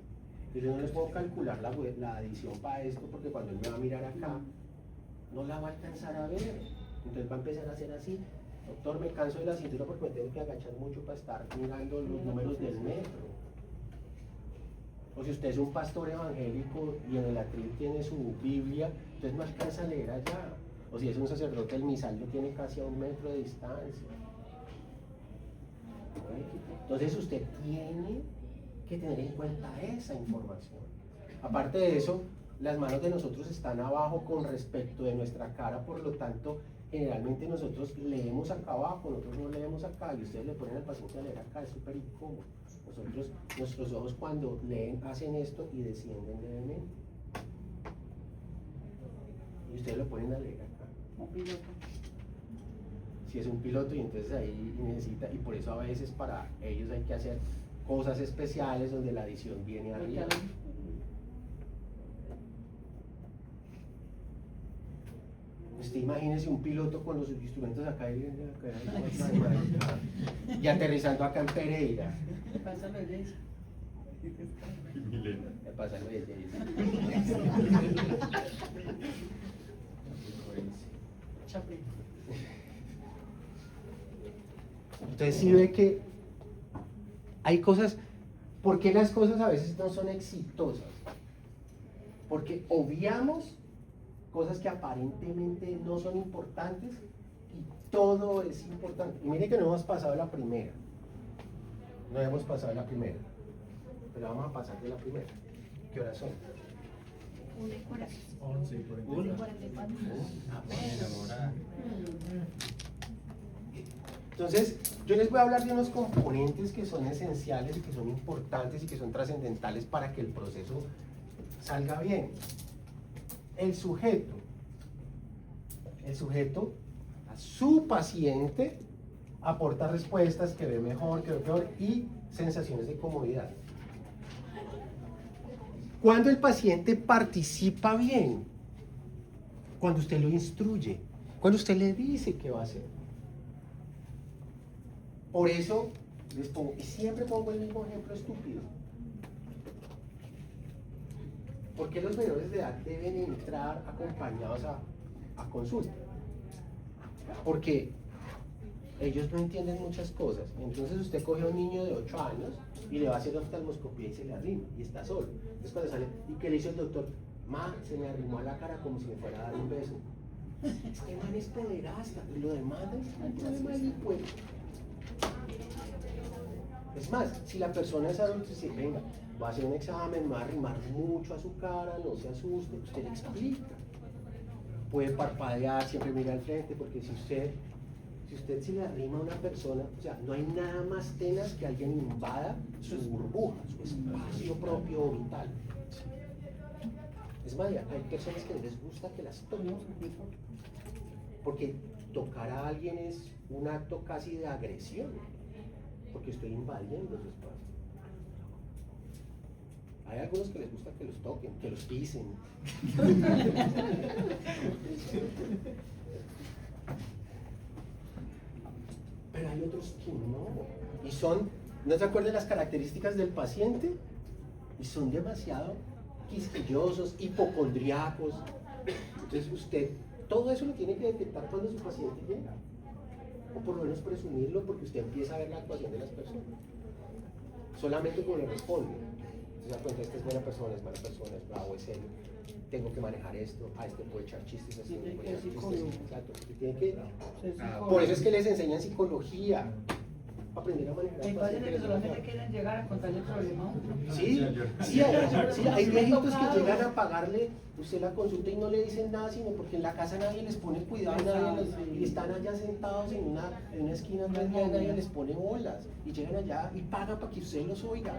S3: Yo no le puedo calcular la adición para esto porque cuando él me va a mirar acá, no la va a alcanzar a ver. Entonces va a empezar a hacer así. Doctor, me canso de la cintura porque me tengo que agachar mucho para estar mirando los números del metro. O si usted es un pastor evangélico y en el atril tiene su Biblia, entonces no alcanza a leer allá. O si es un sacerdote, el misal lo tiene casi a 1 metro de distancia. Entonces usted tiene que tener en cuenta esa información. Aparte de eso, las manos de nosotros están abajo con respecto de nuestra cara, por lo tanto, generalmente nosotros leemos acá abajo, nosotros no leemos acá, y ustedes le ponen al paciente a leer acá, es súper incómodo. Nuestros ojos cuando leen hacen esto y descienden levemente. Y ustedes lo ponen a leer acá.
S7: Un piloto.
S3: Si es un piloto, y entonces ahí necesita, y por eso a veces para ellos hay que hacer cosas especiales donde la adición viene arriba. Usted imagínese un piloto con los instrumentos acá y aterrizando acá en Pereira.
S7: Pásalo de eso.
S3: Me pasa lo de ella.
S7: Chaplin.
S3: Entonces sí ve que hay cosas, ¿por qué las cosas a veces no son exitosas? Porque obviamos cosas que aparentemente no son importantes y todo es importante. Y mire que no hemos pasado la primera. No hemos pasado la primera. Pero vamos a pasar de la primera. ¿Qué horas son?
S8: 11:44.
S3: Entonces, yo les voy a hablar de unos componentes que son esenciales y que son importantes y que son trascendentales para que el proceso salga bien. El sujeto, a su paciente, aporta respuestas que ve mejor, que ve peor y sensaciones de comodidad. Cuando el paciente participa bien, cuando usted lo instruye, cuando usted le dice qué va a hacer. Por eso les pongo, y siempre pongo el mismo ejemplo estúpido. ¿Por qué los menores de edad deben entrar acompañados a consulta? Porque ellos no entienden muchas cosas. Entonces usted coge a un niño de 8 años y le va a hacer oftalmoscopía y se le arrima y está solo. Entonces cuando sale, ¿y qué le hizo el doctor? Ma, se me arrimó a la cara como si me fuera a dar un beso. Este man es pederasta y lo demanda y no hay problema ahí, pues. Es más, si la persona es adulta y dice, venga, va a hacer un examen, va a arrimar mucho a su cara, no se asuste, usted le explica. Puede parpadear, siempre mira al frente, porque si usted se le arrima a una persona, o sea, no hay nada más tenaz que alguien invada su burbuja, su espacio propio vital. Es más, hay personas que no les gusta que las toquen, porque tocar a alguien es un acto casi de agresión, porque estoy invadiendo su espacio. Hay algunos que les gusta que los toquen, que los pisen. Pero hay otros que no. Y son, ¿no se acuerdan las características del paciente? Y son demasiado quisquillosos, hipocondriacos. Entonces usted, todo eso lo tiene que detectar cuando su paciente llega. O por lo menos presumirlo, porque usted empieza a ver la actuación de las personas. Solamente como le responde. Se da cuenta, esta es buena persona, es mala persona, es bravo, es serio. Tengo que manejar esto, a este puedo echar chistes así,
S7: Tiene
S3: puedo
S7: que
S3: echar
S7: ser
S3: chistes.
S7: psicólogo.
S3: Exacto, porque tiene que.
S7: Psicólogo.
S3: Por eso es que les enseñan psicología. Aprender a manejar
S7: Hay
S3: al
S7: pacientes que
S3: paciente.
S7: solamente quieren llegar a contarle el problema a otro.
S3: Sí, hay viejitos que llegan a pagarle usted la consulta y no le dicen nada, sino porque en la casa nadie les pone cuidado, y están allá sentados en una esquina, nadie les pone bolas, y llegan allá y pagan para que usted los oiga.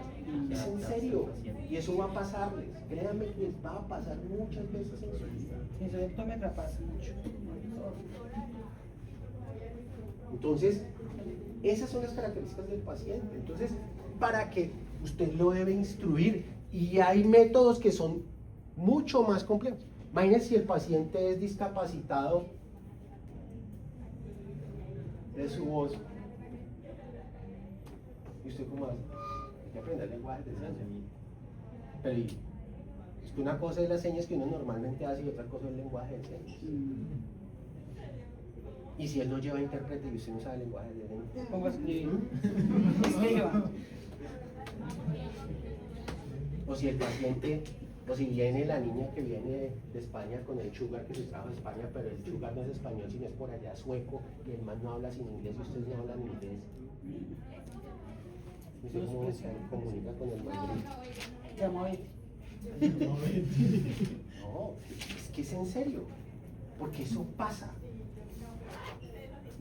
S3: Es en serio, y eso va a pasarles, créanme que les va a pasar muchas veces en su vida.
S7: Eso esto me pasa mucho.
S3: Entonces, esas son las características del paciente. Entonces, para que usted lo debe instruir, y hay métodos que son mucho más complejos. Imagínense si el paciente es discapacitado de su voz. ¿Y usted cómo hace? Hay que aprender lenguaje de señas. Pero es que una cosa es las señas que uno normalmente hace y otra cosa es el lenguaje de señas. Y si él no lleva intérprete y usted no sabe el lenguaje de señas,
S7: ¿Cómo escribir? Escriba.
S3: O si el paciente, o si viene la niña que viene de España con el sugar que se trajo de España, pero el sugar no es español, sino es por allá sueco, y el man no habla sin inglés y ustedes no hablan inglés. ¿Y usted cómo se comunica con el man?
S7: Llama a Betty.
S3: No, es que es en serio, porque eso pasa.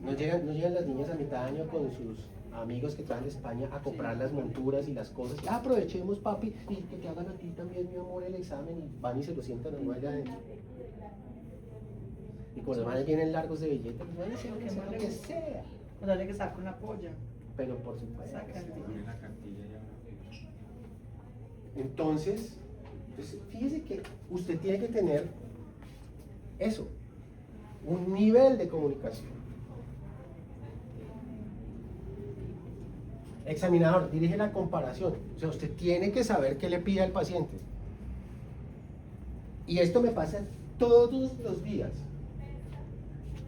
S3: No llegan las niñas a mitad de año con sus amigos que traen de España a comprar las monturas y las cosas. Aprovechemos, papi, y que te hagan a ti también, mi amor, el examen, y van y se lo sientan normal allá adentro. Y con los manes vienen largos de billetes, pues van a decir lo que sea.
S7: Pues dale que saco una polla.
S3: Pero por supuesto.
S7: Sácale.
S1: Poner la cartilla ya.
S3: Entonces, pues, fíjese que usted tiene que tener eso, un nivel de comunicación. Examinador, dirige la comparación. O sea, usted tiene que saber qué le pide al paciente. Y esto me pasa todos los días.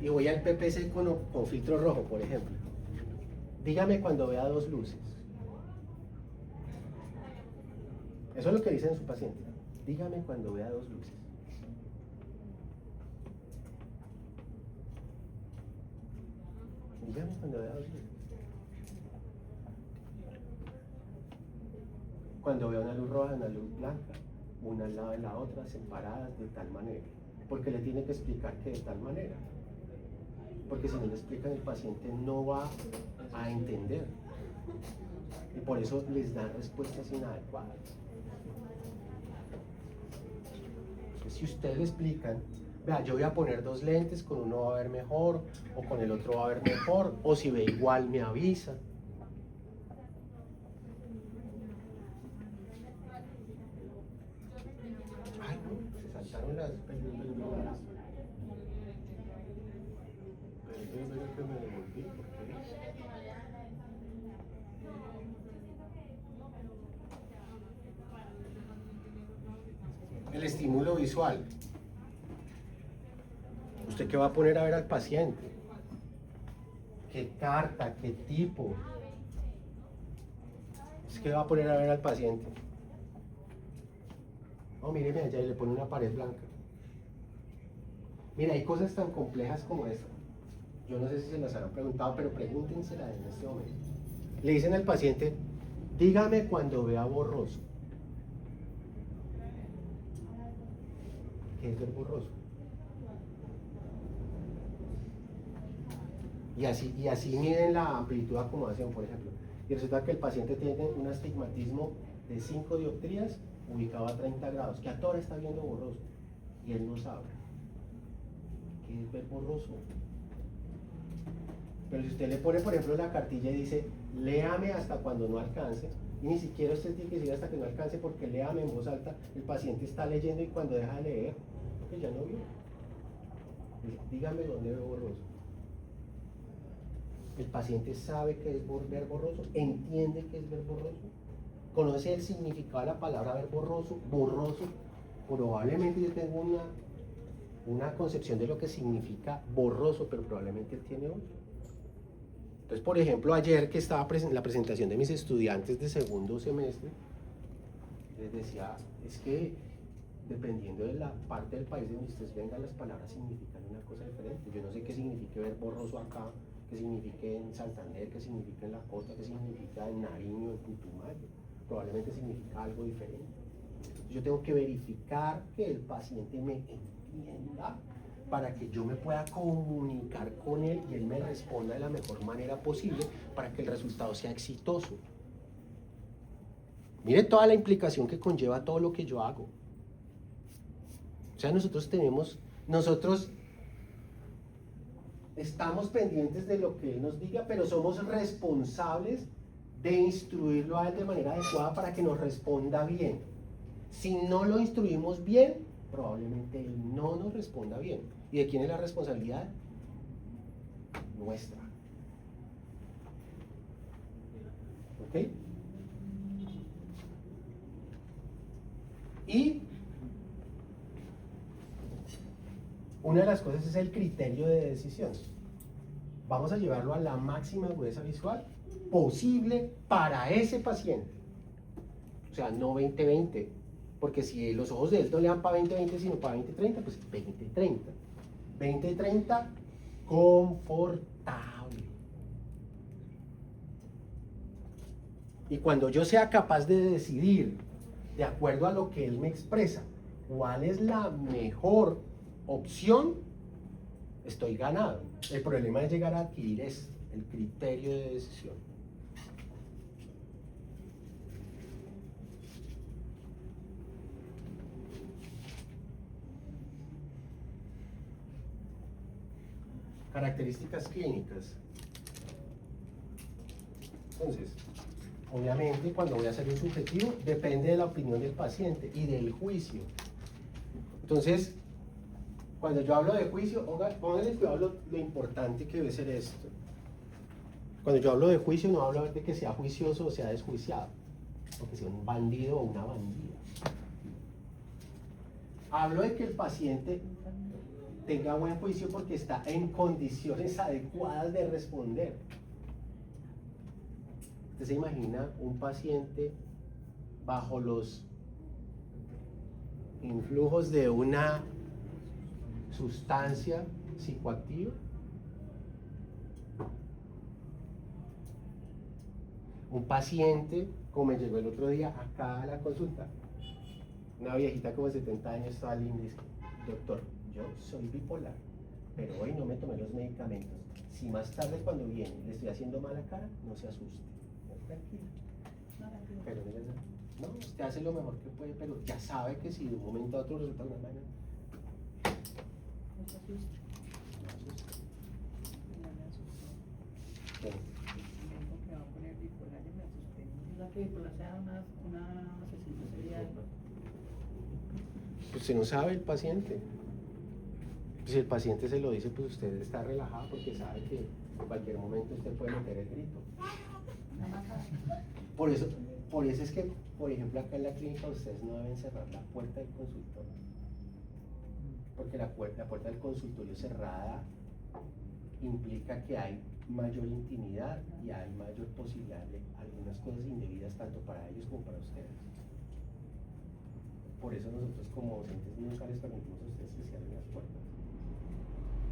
S3: Y voy al PPC con filtro rojo, por ejemplo. Dígame cuando vea 2 luces. Eso es lo que dicen su paciente. Dígame cuando vea 2 luces. Dígame cuando vea 2 luces. Cuando vea una luz roja y una luz blanca, una al lado de la otra, separadas de tal manera. Porque le tiene que explicar que de tal manera. Porque si no le explican, el paciente no va a entender. Y por eso les dan respuestas inadecuadas. Si ustedes le explican, vea, yo voy a poner 2 lentes, con uno va a ver mejor, o con el otro va a ver mejor, o si ve igual me avisa. Ay, no, se saltaron las películas. Pero que me devolví, ¿por qué? El estímulo visual. ¿Usted qué va a poner a ver al paciente? ¿Qué carta? ¿Qué tipo? ¿Qué va a poner a ver al paciente? Oh, míreme allá y le pone una pared blanca. Mira, hay cosas tan complejas como esta. Yo no sé si se las habrán preguntado, pero pregúntensela en este momento. Le dicen al paciente, dígame cuando vea borroso. ¿Qué es ver borroso? Y así miden la amplitud de acomodación, por ejemplo. Y resulta que el paciente tiene un astigmatismo de 5 dioptrías ubicado a 30 grados, que a toda hora está viendo borroso. Y él no sabe. ¿Qué es ver borroso? Pero si usted le pone, por ejemplo, la cartilla y dice, léame hasta cuando no alcance, y ni siquiera usted tiene que decir hasta que no alcance, porque léame en voz alta, el paciente está leyendo y cuando deja de leer, porque ya no vio. Dígame dónde veo borroso. El paciente sabe que es ver borroso, entiende que es ver borroso, conoce el significado de la palabra ver borroso. Borroso, probablemente yo tengo una concepción de lo que significa borroso, pero probablemente él tiene otra. Entonces, por ejemplo, ayer que estaba en la presentación de mis estudiantes de segundo semestre, les decía, es que dependiendo de la parte del país de donde ustedes vengan, las palabras significan una cosa diferente. Yo no sé qué significa ver borroso acá, qué significa en Santander, qué significa en La Costa, qué significa en Nariño, en Putumayo. Probablemente significa algo diferente. Yo tengo que verificar que el paciente me entienda para que yo me pueda comunicar con él y él me responda de la mejor manera posible para que el resultado sea exitoso. Mire toda la implicación que conlleva todo lo que yo hago. O sea, nosotros estamos pendientes de lo que él nos diga, pero somos responsables de instruirlo a él de manera adecuada para que nos responda bien. Si no lo instruimos bien, probablemente él no nos responda bien. ¿Y de quién es la responsabilidad? Nuestra. ¿Ok? Y una de las cosas es el criterio de decisión. Vamos a llevarlo a la máxima agudeza visual posible para ese paciente. o sea, no 20-20, porque si los ojos de él no le dan para 20-20, sino para 20-30, pues 20-30. 20-30, confortable. Y cuando yo sea capaz de decidir, de acuerdo a lo que él me expresa, cuál es la mejor opción, estoy ganado. El problema es llegar a adquirir el criterio de decisión. Características clínicas. Entonces, obviamente cuando voy a hacer un subjetivo depende de la opinión del paciente y del juicio. Entonces, cuando yo hablo de juicio, pónganle cuidado lo importante que debe ser esto. Cuando yo hablo de juicio no hablo de que sea juicioso o sea desjuiciado, o que sea un bandido o una bandida. Hablo de que el paciente tenga buen juicio porque está en condiciones adecuadas de responder. ¿Usted se imagina un paciente bajo los influjos de una sustancia psicoactiva? Un paciente, como me llegó el otro día acá a la consulta, una viejita como de 70 años, estaba linda y dice: doctor, yo soy bipolar, pero hoy no me tomé los medicamentos. Si más tarde cuando viene le estoy haciendo mala cara, no se asuste. Tranquila. Pero no, usted hace lo mejor que puede, pero ya sabe que si de un momento a otro resulta una vaina,
S7: No se asuste.
S3: no asuste.
S7: No me asustó.
S3: ¿Qué?
S7: Me dijo que va a poner bipolar y me asusté. ¿Es que bipolar sea una asesina serial?
S3: Usted no sabe el paciente. Si el paciente se lo dice, pues usted está relajado porque sabe que en cualquier momento usted puede meter el grito. Por eso es que, por ejemplo, acá en la clínica ustedes no deben cerrar la puerta del consultorio. Porque la puerta del consultorio cerrada implica que hay mayor intimidad y hay mayor posibilidad de algunas cosas indebidas tanto para ellos como para ustedes. Por eso nosotros como docentes nunca les permitimos a ustedes que cierren las puertas.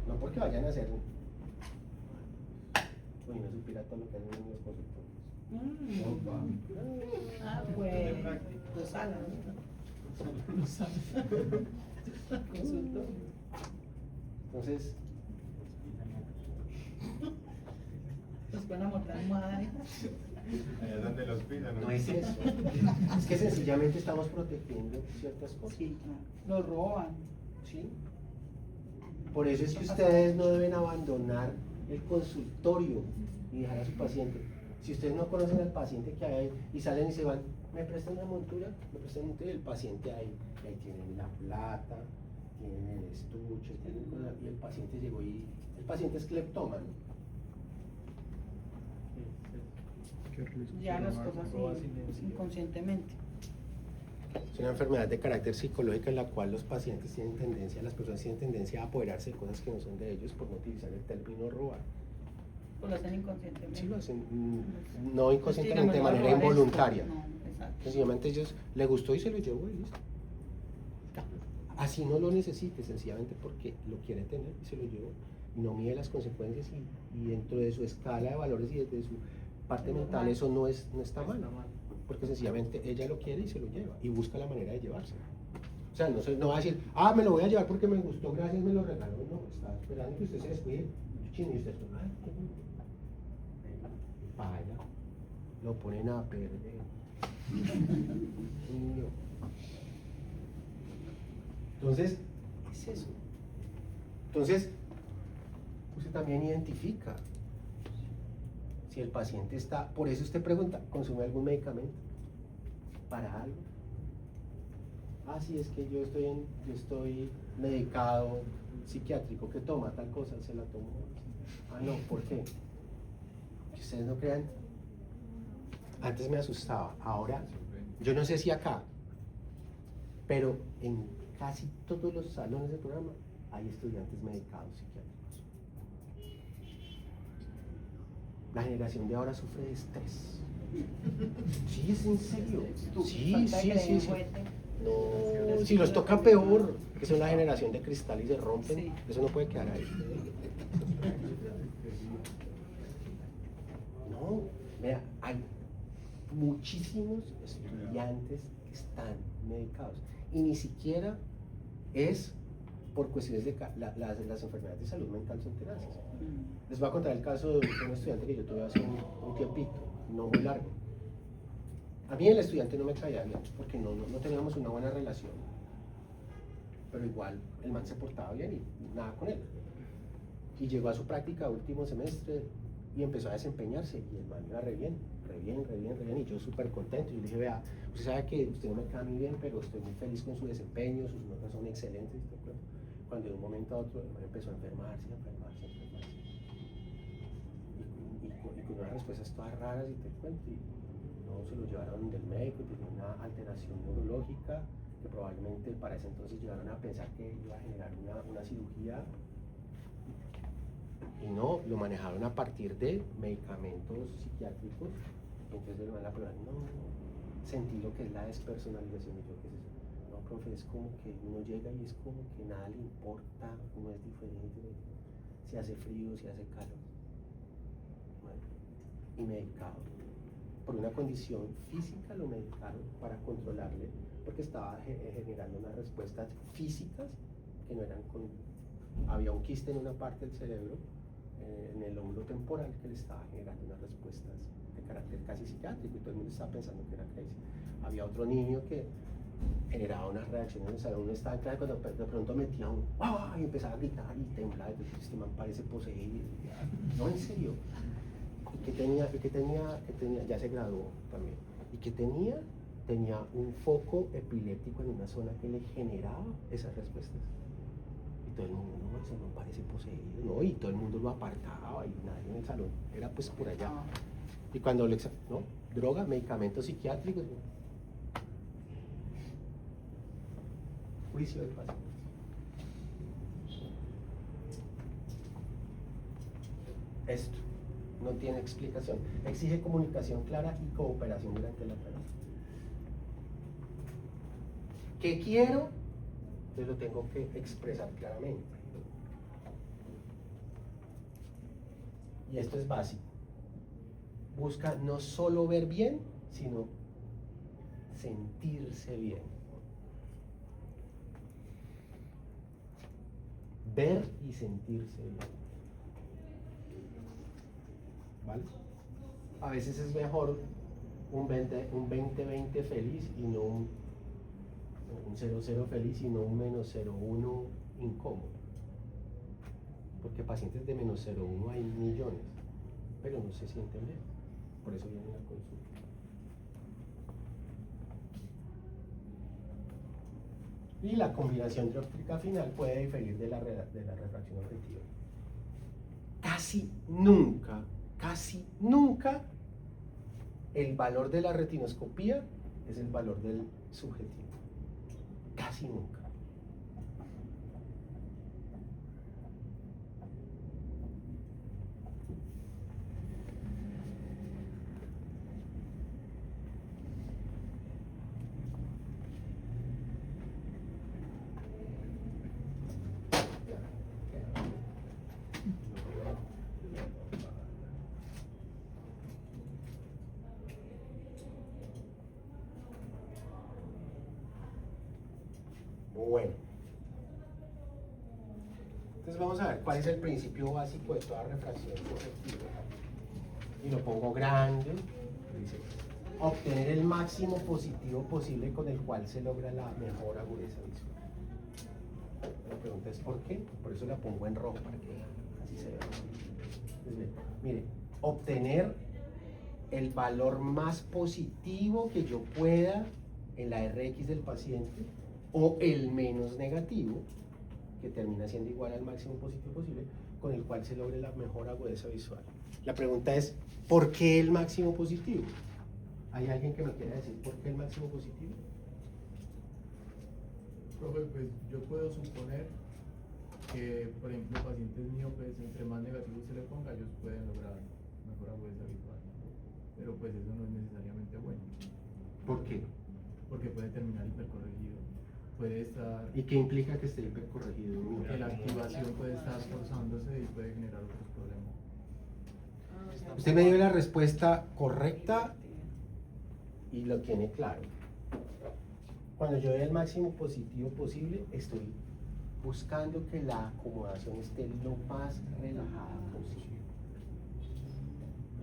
S3: No porque vayan a hacer uy, no supiera todo lo que hacen en los consultorios.
S7: Pues los salas, consultorio.
S3: Entonces,
S7: Los pueden amortar almohada.
S1: Allá donde los pidan.
S3: no es eso. Es que sencillamente estamos protegiendo ciertas cosas.
S7: Sí, los roban.
S3: ¿Sí? Por eso es que ustedes no deben abandonar el consultorio y dejar a su paciente. Si ustedes no conocen al paciente que hay ahí y salen y se van, ¿me prestan una montura? Me prestan una montura y el paciente ahí tienen la plata, tienen el estuche, tienen cosas, y el paciente llegó y el paciente es cleptómano.
S7: Ya las cosas inconscientemente.
S3: Es una enfermedad de carácter psicológico en la cual los pacientes tienen tendencia, las personas tienen tendencia a apoderarse de cosas que no son de ellos por no utilizar el término robar.
S7: Pues lo hacen inconscientemente.
S3: Sí lo hacen, no inconscientemente, de manera involuntaria.
S7: No, exacto.
S3: Sencillamente ellos le gustó y se lo llevó y listo. Ya. Así no lo necesite, sencillamente porque lo quiere tener y se lo llevó. Y no mide las consecuencias y dentro de su escala de valores y desde su parte mental eso no está mal. Porque sencillamente ella lo quiere y se lo lleva y busca la manera de llevárselo. O sea, no va a decir, me lo voy a llevar porque me gustó, gracias, me lo regaló. No, está esperando que usted se descuide. Y usted, vaya, lo ponen a perder. No. Entonces, es eso. Entonces, usted también identifica si el paciente está, por eso usted pregunta, ¿consume algún medicamento? ¿Para algo? Sí, es que yo estoy medicado psiquiátrico, ¿qué toma? Tal cosa, se la tomo. No, ¿por qué? Que ustedes no crean. Antes me asustaba, ahora, yo no sé si acá, pero en casi todos los salones del programa hay estudiantes medicados psiquiátricos. La generación de ahora sufre de estrés. Sí, es en serio. Sí,
S7: Falta
S3: sí,
S7: que le
S3: sí,
S7: den
S3: sí.
S7: juguete.
S3: No, si los toca peor, que son la generación de cristal y se rompen,
S7: Sí.
S3: eso no puede quedar ahí. No, vea, hay muchísimos estudiantes que están medicados y ni siquiera es por cuestiones de las enfermedades de salud mental son tenaces. Les voy a contar el caso de un estudiante que yo tuve hace un tiempito, no muy largo. A mí el estudiante no me caía bien porque no teníamos una buena relación, pero igual el man se portaba bien y nada con él. Y llegó a su práctica último semestre y empezó a desempeñarse y el man iba re bien, y yo súper contento. Y le dije, vea, usted sabe que usted no me cae muy bien, pero estoy muy feliz con su desempeño, sus notas son excelentes. Cuando de un momento a otro el man empezó a enfermarse. Y con unas respuestas todas raras y te cuento. Y no se lo llevaron del médico, tenía una alteración neurológica que probablemente para ese entonces llegaron a pensar que iba a generar una cirugía. Y no, lo manejaron a partir de medicamentos psiquiátricos. Entonces el man la prueba, no, sentí lo que es la despersonalización. Y yo, ¿qué es eso? No, profe, es como que uno llega y es como que nada le importa, uno es diferente, si hace frío, si hace calor. Bueno, y medicado. Por una condición física lo medicaron para controlarle, porque estaba generando unas respuestas físicas que no eran con... Había un quiste en una parte del cerebro, en el lóbulo temporal, que le estaba generando unas respuestas de carácter casi psiquiátrico y todo el mundo estaba pensando que era crazy. Había otro niño que generaba unas reacciones en el salón, uno estaba en clase cuando de pronto metía un ¡ah! Y empezaba a gritar y temblar, entonces este man parece poseído. No, en serio. Y que tenía, ya se graduó también, y que tenía un foco epiléptico en una zona que le generaba esas respuestas. Y todo el mundo, no, ese man parece poseído, no, y todo el mundo lo apartaba y nadie en el salón, era pues por allá. Y cuando le ¿no? Droga, medicamentos psiquiátricos, juicio del paciente. Esto no tiene explicación. Exige comunicación clara y cooperación durante la práctica. ¿Qué quiero? Entonces lo tengo que expresar claramente. Y esto es básico. Busca no solo ver bien, sino sentirse bien. Ver y sentirse bien. ¿Vale? A veces es mejor un 20-20 feliz y no un 0-0 feliz y no un -0-1 incómodo. Porque pacientes de -0-1 hay millones, pero no se sienten bien. Por eso vienen a la consulta. Y la combinación dioptríca final puede diferir de la refracción objetiva. Casi nunca el valor de la retinoscopía es el valor del subjetivo. Casi nunca. Bueno, entonces vamos a ver cuál es el principio básico de toda refracción objetiva. Y lo pongo grande. Dice, obtener el máximo positivo posible con el cual se logra la mejor agudeza visual. La pregunta es ¿por qué? Por eso la pongo en rojo para que así se vea. Entonces, mire, obtener el valor más positivo que yo pueda en la RX del paciente o el menos negativo, que termina siendo igual al máximo positivo posible, con el cual se logre la mejor agudeza visual. La pregunta es, ¿por qué el máximo positivo? ¿Hay alguien que me quiera decir por qué el máximo positivo?
S8: Profe, pues yo puedo suponer que, por ejemplo, pacientes míopes, entre más negativos se le ponga, ellos pueden lograr mejor agudeza visual. pero pues eso no es necesariamente bueno.
S3: ¿Por qué?
S8: Porque puede terminar hipercorregido, puede estar,
S3: ¿Y qué implica que esté hipercorregido?
S8: que la activación puede estar forzándose y puede generar otros problemas.
S3: Usted me dio la respuesta correcta y lo tiene claro. Cuando yo dé el máximo positivo posible, estoy buscando que la acomodación esté lo más relajada posible.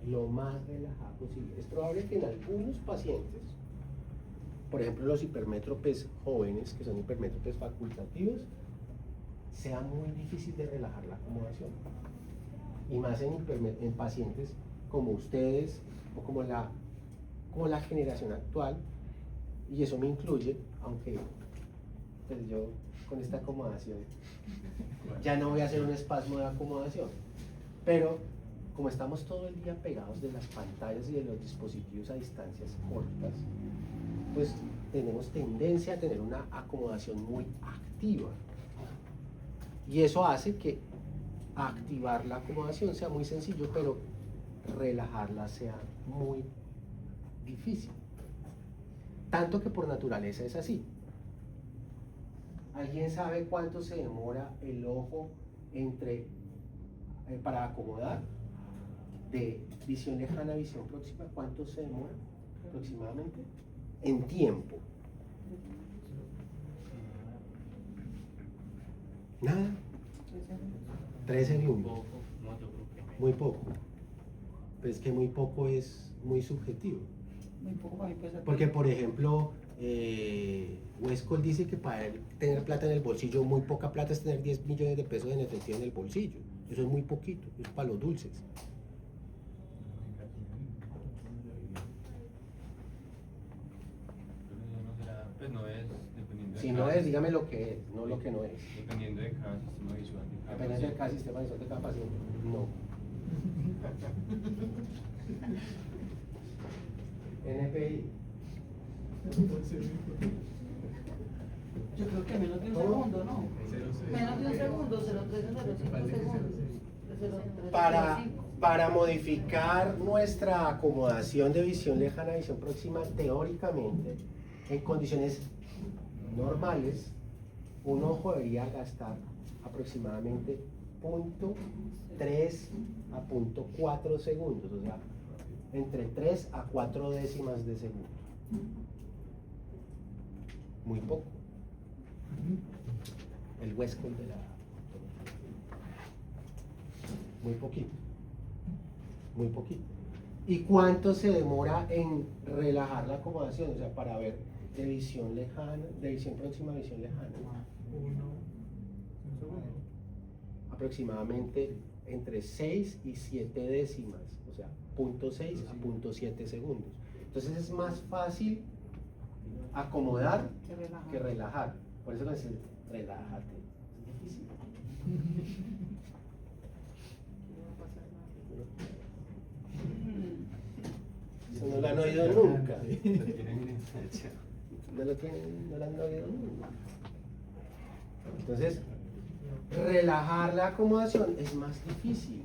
S3: Lo más relajada posible. Es probable que en algunos pacientes, por ejemplo los hipermétropes jóvenes, que son hipermétropes facultativos, sea muy difícil de relajar la acomodación. Y más en pacientes como ustedes o como la generación actual, y eso me incluye, aunque pues yo con esta acomodación ya no voy a hacer un espasmo de acomodación, pero como estamos todo el día pegados de las pantallas y de los dispositivos a distancias cortas, pues tenemos tendencia a tener una acomodación muy activa, y eso hace que activar la acomodación sea muy sencillo, pero relajarla sea muy difícil. Tanto que por naturaleza es así. ¿Alguien sabe cuánto se demora el ojo para acomodar? De visión lejana a visión próxima, ¿cuánto se demora aproximadamente? En tiempo. Nada. 3 segundos.
S12: No, yo creo que
S3: Muy poco. Pero es que muy poco es muy subjetivo.
S7: Muy poco para mí puede ser.
S3: Porque, por ejemplo, Westcott dice que para él tener plata en el bolsillo, muy poca plata es tener 10 millones de pesos en efectivo en el bolsillo. Eso es muy poquito, eso es para los dulces.
S1: Pues no es, dependiendo de
S3: Si
S1: cada
S3: no es,
S1: sistema.
S3: dígame lo que es, no lo que no es.
S1: Dependiendo de cada sistema visual. De cada
S3: Dependiendo de
S1: paciente.
S3: cada sistema visual de cada paciente. No. NPI.
S7: Yo creo que menos de un
S3: ¿Cómo?
S7: segundo, ¿no? Menos de un segundo, 0,3 o 0,5 segundos.
S3: Para modificar nuestra acomodación de visión lejana a visión próxima, teóricamente, en condiciones normales, un ojo debería gastar aproximadamente 0,3 a 0,4 segundos, o sea, entre 3 a 4 décimas de segundo. Muy poco. El Westcott de la... Muy poquito. Muy poquito. ¿Y cuánto se demora en relajar la acomodación? O sea, para ver de visión lejana, de visión próxima a visión lejana. Aproximadamente entre 6 y 7 décimas, o sea, 0,6 a 0,7 segundos. Entonces es más fácil acomodar que relajar. Por eso es relájate. Es difícil. Eso no lo han oído nunca. No lo han oído nunca. Entonces, relajar la acomodación es más difícil,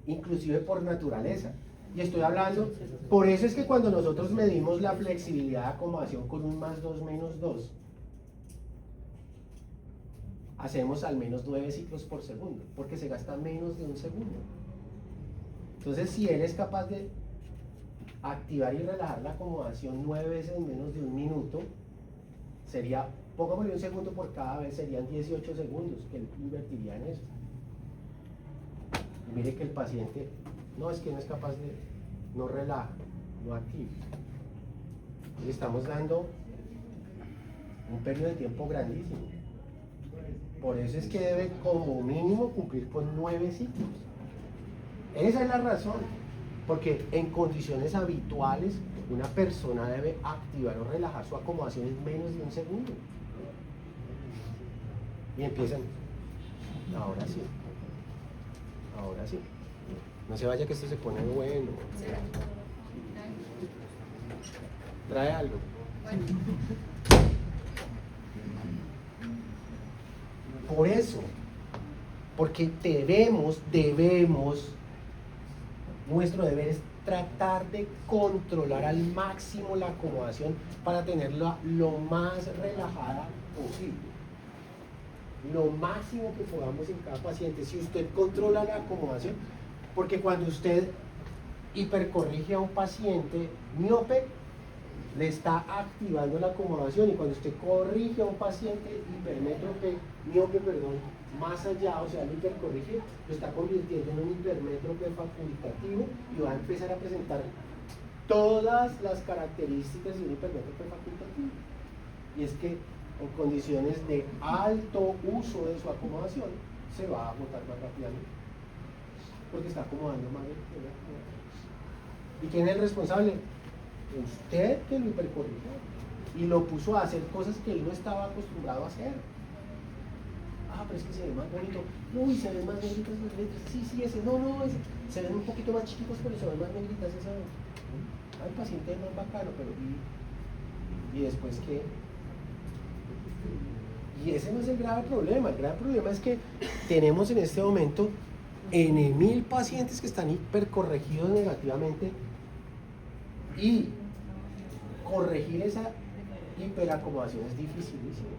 S3: inclusive por naturaleza. Y estoy hablando, por eso es que cuando nosotros medimos la flexibilidad de acomodación con un +2 -2, hacemos al menos 9 ciclos por segundo, porque se gasta menos de un segundo. Entonces, si él es capaz de activar y relajar la acomodación 9 veces en menos de un minuto, sería, pongámosle un segundo por cada vez, serían 18 segundos que él invertiría en eso. Y mire que el paciente, no, es que no es capaz de, no relaja, no activa. Le estamos dando un periodo de tiempo grandísimo. Por eso es que debe como mínimo cumplir con 9 ciclos. Esa es la razón, porque en condiciones habituales una persona debe activar o relajar su acomodación en menos de un segundo. Y empiezan, ahora sí, ahora sí. No se vaya que esto se pone bueno. Trae algo. Por eso, porque debemos, nuestro deber es tratar de controlar al máximo la acomodación para tenerla lo más relajada posible. Lo máximo que podamos en cada paciente. Si usted controla la acomodación, porque cuando usted hipercorrige a un paciente miope, le está activando la acomodación, y cuando usted corrige a un paciente miope, más allá, o sea, lo hipercorrige, lo está convirtiendo en un hipermétrope facultativo y va a empezar a presentar todas las características de un hipermétrope facultativo. Y es que en condiciones de alto uso de su acomodación se va a agotar más rápidamente porque está acomodando más. ¿Y quién es el responsable? Usted, que lo hipercorrigió y lo puso a hacer cosas que él no estaba acostumbrado a hacer. Ah, pero es que se ve más bonito. Uy, se ven más negritas las letras. Sí, ese. No, ese. Se ven un poquito más chiquitos, pero se ven más negritas. Esa. Ah, el paciente es más bacano, pero ¿y después qué? Y ese no es el grave problema. El grave problema es que tenemos en este momento N.000 pacientes que están hipercorregidos negativamente, y corregir esa hiperacomodación es dificilísimo.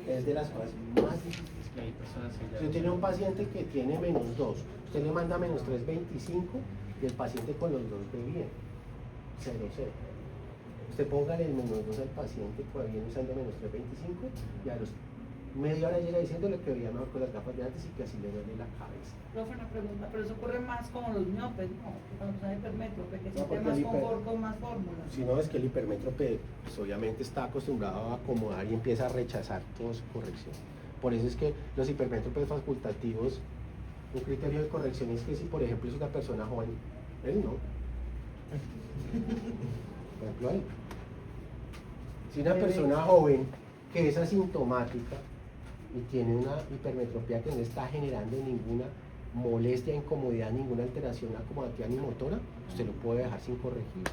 S3: Es de las cosas más difíciles que hay. Si usted tiene un paciente que tiene -2, usted le manda -3.25 y el paciente con los 2 ve bien, 0. Usted póngale el -2 al paciente que viene usando -3.25 y a los media hora llega diciéndole que veía mejor con las gafas de antes y que así le duele la cabeza.
S7: Profe, una pregunta, pero eso ocurre más con los miopes, ¿no? Cuando son hipermétropes, que
S3: No,
S7: siempre
S3: porque
S7: más
S3: el
S7: confort con más fórmulas.
S3: Si no, es que el hipermétrope pues, obviamente está acostumbrado a acomodar y empieza a rechazar toda su corrección. Por eso es que los hipermétropes facultativos, un criterio de corrección es que si por ejemplo es una persona joven, él no. Por ejemplo, él. Si una persona joven que es asintomática y tiene una hipermetropía que no está generando ninguna molestia, incomodidad, ninguna alteración acomodativa ni motora, usted lo puede dejar sin corregir.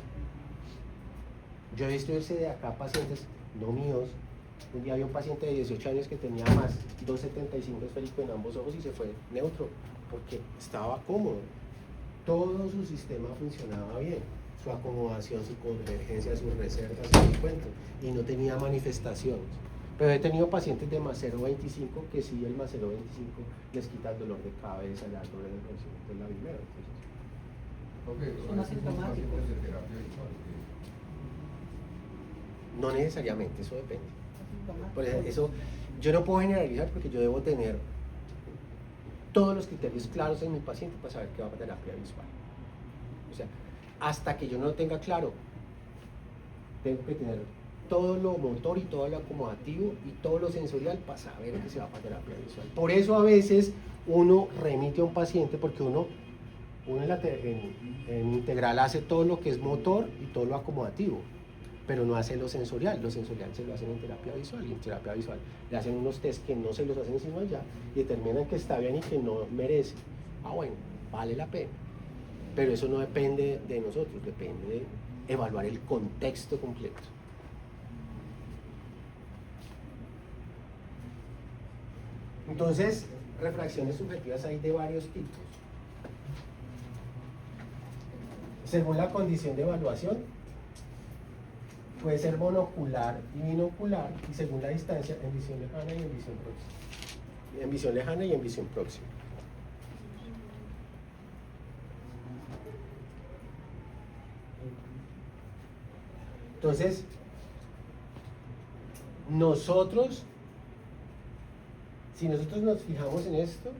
S3: Yo he visto irse de acá pacientes, no míos. Un día había un paciente de 18 años que tenía más 2.75 esférico en ambos ojos y se fue neutro porque estaba cómodo. Todo su sistema funcionaba bien, su acomodación, su convergencia, sus reservas, su encuentro, y no tenía manifestaciones. Pero he tenido pacientes de más 0.25 que sí, el más 0.25 les quita el dolor de cabeza, el dolor de reconocimiento de la primera.
S6: Son asintomáticos de terapia visual.
S3: No necesariamente, eso depende. Por eso yo no puedo generalizar porque yo debo tener todos los criterios claros en mi paciente para saber qué va a terapia visual. O sea, hasta que yo no lo tenga claro, tengo que tener todo lo motor y todo lo acomodativo y todo lo sensorial para saber que se va para terapia visual. Por eso a veces uno remite a un paciente porque uno en integral hace todo lo que es motor y todo lo acomodativo, pero no hace lo sensorial se lo hacen en terapia visual, y en terapia visual le hacen unos test que no se los hacen sino allá y determinan que está bien y que no merece. Ah, bueno, vale la pena, pero eso no depende de nosotros, depende de evaluar el contexto completo. Entonces, refracciones subjetivas hay de varios tipos. Según la condición de evaluación, puede ser monocular y binocular, y según la distancia, en visión lejana y en visión próxima. En visión lejana y en visión próxima. Entonces, si nosotros nos fijamos en esto,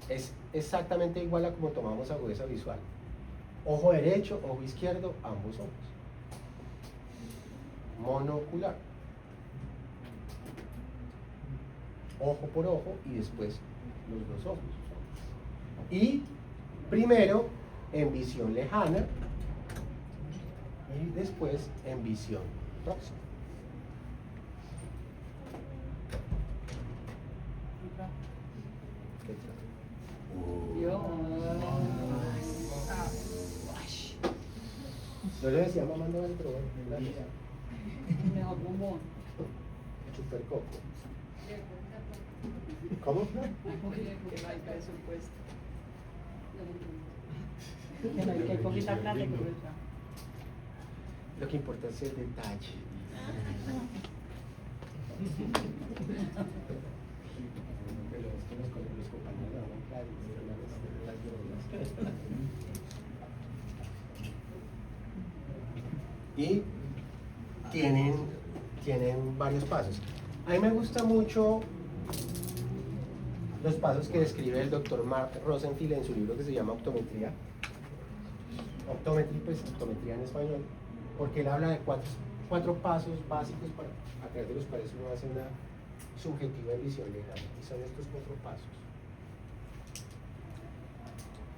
S3: es exactamente igual a como tomamos agudeza visual. Ojo derecho, ojo izquierdo, ambos ojos. Monocular. Ojo por ojo y después los dos ojos. Y primero en visión lejana y después en visión próxima. Yo le decía mamá no al probar,
S7: mejor bombón.
S3: Super coco. ¿Cómo?
S7: Que no hay presupuesto. Que hay poquita plata y gruesa.
S3: Lo que importa es el detalle. Pero es que los compañeros hablan claro, las drogas. Y tienen varios pasos. A mí me gusta mucho los pasos que describe el doctor Mark Rosenfield en su libro que se llama Optometría. Optometría, pues optometría en español, porque él habla de cuatro pasos básicos a través de los cuales uno hace una subjetiva de visión legal. Y son estos 4 pasos.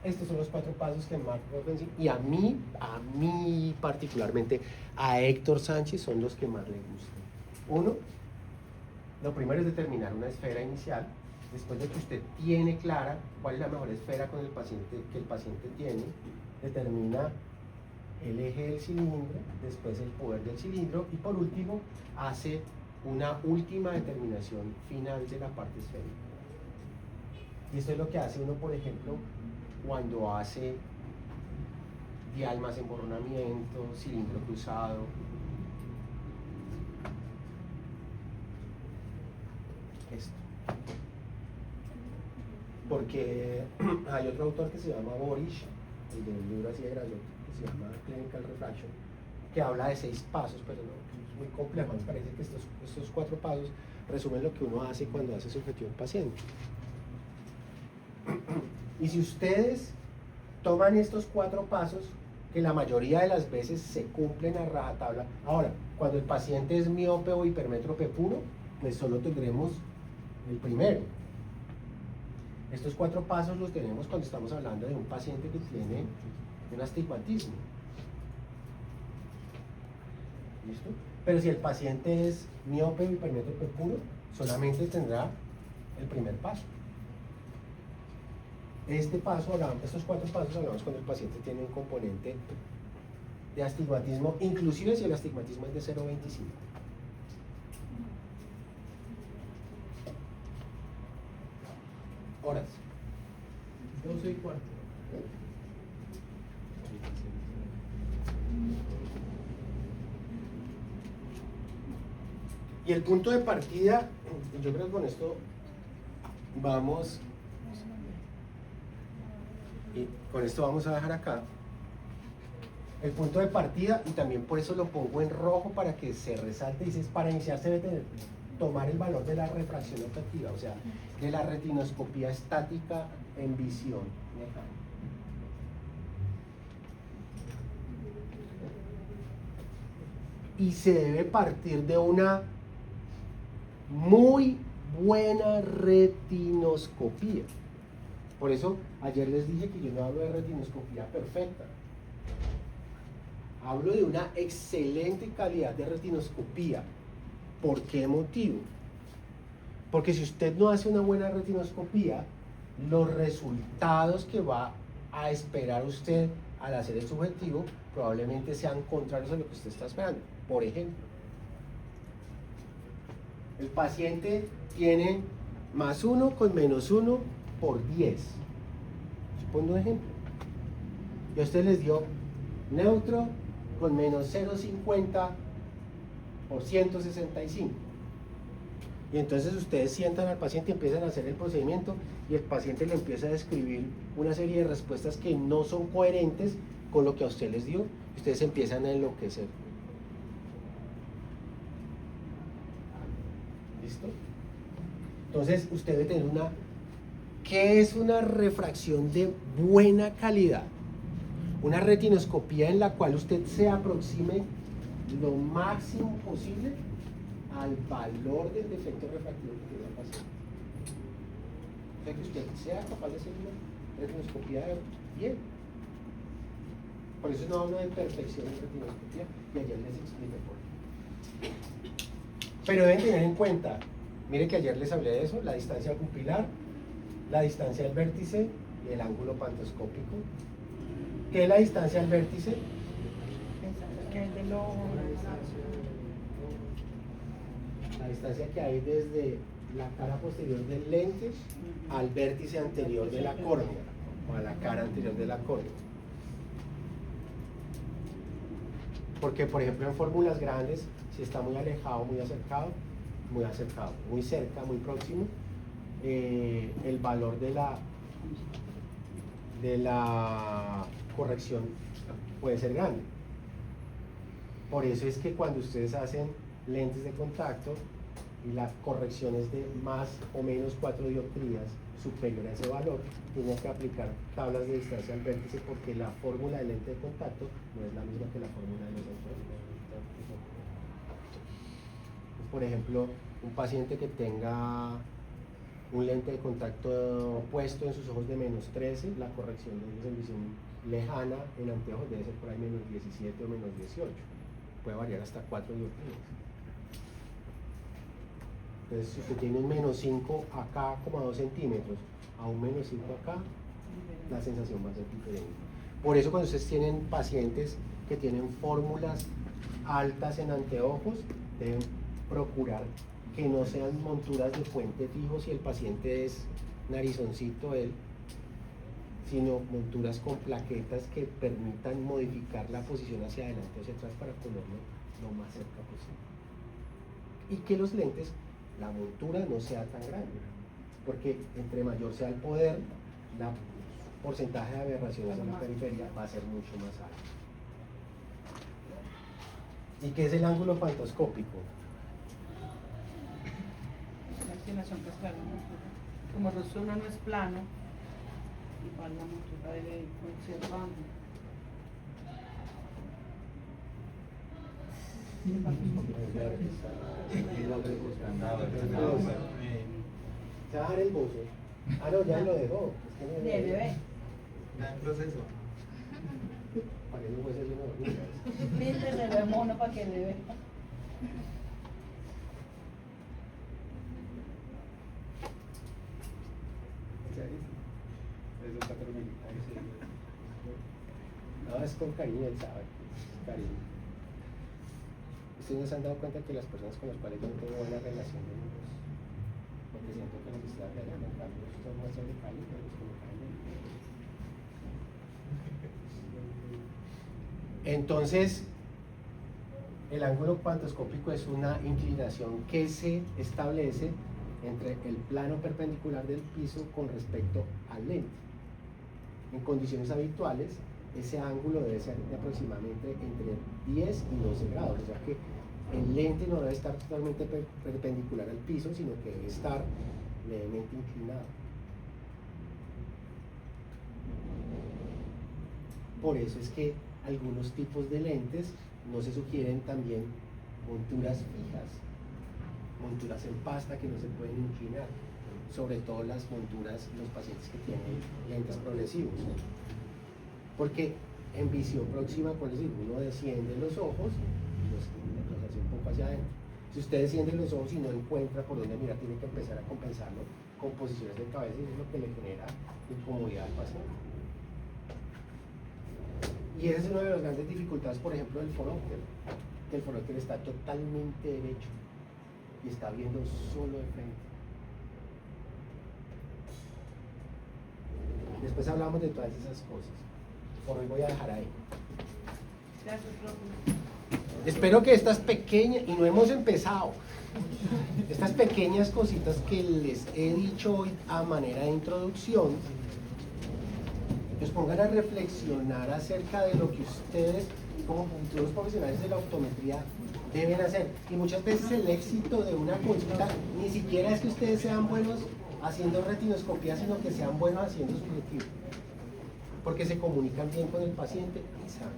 S3: Estos son los 4 pasos que Mark Rosenfield, y a mí particularmente, a Héctor Sánchez son los que más le gustan. Uno, lo primero es determinar una esfera inicial. Después de que usted tiene clara cuál es la mejor esfera con el paciente, que el paciente tiene, determina el eje del cilindro, después el poder del cilindro y por último hace una última determinación final de la parte esférica. Y esto es lo que hace uno, por ejemplo, cuando hace dialmas en borronamiento, cilindro cruzado. Esto. Porque hay otro autor que se llama Borish, el del libro así de grandote, que se llama Clinical Refraction, que habla de 6 pasos, pero no, es muy complejo. Me parece que estos 4 pasos resumen lo que uno hace cuando hace subjetivo al paciente. Y si ustedes toman estos 4 pasos, que la mayoría de las veces se cumplen a rajatabla. Ahora, cuando el paciente es miope o hipermétrope puro, pues solo tendremos el primero. Estos 4 pasos los tenemos cuando estamos hablando de un paciente que tiene un astigmatismo. ¿Listo? Pero si el paciente es miope o hipermétrope puro, solamente tendrá el primer paso. Estos 4 pasos hablamos cuando el paciente tiene un componente de astigmatismo, inclusive si el astigmatismo es de 0,25. Horas.
S8: 12:15.
S3: Y el punto de partida, yo creo que con esto vamos, y con esto vamos a dejar acá. El punto de partida, y también por eso lo pongo en rojo para que se resalte, dice, para iniciar se debe tomar el valor de la refracción objetiva, o sea, de la retinoscopía estática en visión mecánica. Y se debe partir de una muy buena retinoscopía. Por eso ayer les dije que yo no hablo de retinoscopía perfecta. Hablo de una excelente calidad de retinoscopía. ¿Por qué motivo? Porque si usted no hace una buena retinoscopía, los resultados que va a esperar usted al hacer el subjetivo probablemente sean contrarios a lo que usted está esperando. Por ejemplo, el paciente tiene +1 con -1 por 10. Supongo un ejemplo. Y a usted les dio neutro con -0,50 por 165. Y entonces ustedes sientan al paciente y empiezan a hacer el procedimiento y el paciente le empieza a describir una serie de respuestas que no son coherentes con lo que a usted les dio. Ustedes empiezan a enloquecer. ¿Listo? Entonces usted debe tener ¿qué es una refracción de buena calidad? Una retinoscopía en la cual usted se aproxime lo máximo posible al valor del defecto refractivo que tiene el paciente. O sea, que usted sea capaz de hacer una retinoscopía bien. Por eso no hablo de perfección en retinoscopía, y ayer les expliqué por qué. Pero deben tener en cuenta, miren que ayer les hablé de eso, la distancia pupilar, la distancia del vértice y el ángulo pantoscópico. ¿Qué es la distancia del vértice? La distancia que hay desde la cara posterior del lente al vértice anterior de la córnea, o a la cara anterior de la córnea. Porque, por ejemplo, en fórmulas grandes, si está muy alejado, muy acercado, muy cerca, muy próximo, el valor de la corrección puede ser grande. Por eso es que cuando ustedes hacen lentes de contacto y la corrección es de más o menos 4 dioptrías superior a ese valor, tienen que aplicar tablas de distancia al vértice, porque la fórmula de lente de contacto no es la misma que la fórmula de los anteojos. Por ejemplo, un paciente que tenga un lente de contacto puesto en sus ojos de -13, la corrección de visión lejana en anteojos debe ser por ahí -17 o -18. Puede variar hasta 4 dioptrías. Entonces, si usted tiene un -5 acá, como a 2 centímetros, a un -5 acá, la sensación va a ser diferente. Por eso, cuando ustedes tienen pacientes que tienen fórmulas altas en anteojos, deben procurar que no sean monturas de puente fijo si el paciente es narizoncito él, sino monturas con plaquetas que permitan modificar la posición hacia adelante o hacia atrás para ponerlo lo más cerca posible. Y que los lentes, la montura no sea tan grande, porque entre mayor sea el poder, el porcentaje de aberraciones en la periferia va a ser mucho más alto. ¿Y qué es el ángulo pantoscópico?
S7: La inclinación que es la montura. Como el rostro no es plano, igual la montura debe ir con cierto ángulo.
S3: Se va a dar el bozo. Ah, no, ya lo dejó. Es que
S7: De bebé.
S8: Está en proceso.
S3: Parece un juez de una hormiga.
S7: Viste, le ve mono para que le vea.
S3: Eso está terminado. No, es con cariño, él sabe. Es cariño. Ustedes no se han dado cuenta que las personas con las cuales yo no tengo buena relación de amigos, porque siento que les está pegando en cambio, son muestras de cariño, pero es que me caen bien. Entonces, el ángulo pantoscópico es una inclinación que se establece entre el plano perpendicular del piso con respecto al lente. En condiciones habituales, ese ángulo debe ser de aproximadamente entre 10 y 12 grados, o sea que el lente no debe estar totalmente perpendicular al piso, sino que debe estar levemente inclinado. Por eso es que algunos tipos de lentes no se sugieren también monturas fijas, monturas en pasta que no se pueden inclinar, sobre todo las monturas, los pacientes que tienen lentes progresivos, porque en visión próxima, por decir, uno desciende los ojos y los hace un poco hacia adentro. Si usted desciende los ojos y no encuentra por dónde mirar, tiene que empezar a compensarlo con posiciones de cabeza, y eso es lo que le genera incomodidad al paciente. Y esa es una de las grandes dificultades, por ejemplo, del foróptero, que el foróptero está totalmente derecho y está viendo solo de frente. Después hablamos de todas esas cosas. Por hoy voy a dejar ahí.
S7: Gracias, profe.
S3: Espero que estas pequeñas, y no hemos empezado, estas pequeñas cositas que les he dicho hoy a manera de introducción, los pongan a reflexionar acerca de lo que ustedes, como futuros profesionales de la optometría, deben hacer. Y muchas veces el éxito de una consulta ni siquiera es que ustedes sean buenos haciendo retinoscopía, sino que sean buenos haciendo subjetivo, porque se comunican bien con el paciente y saben.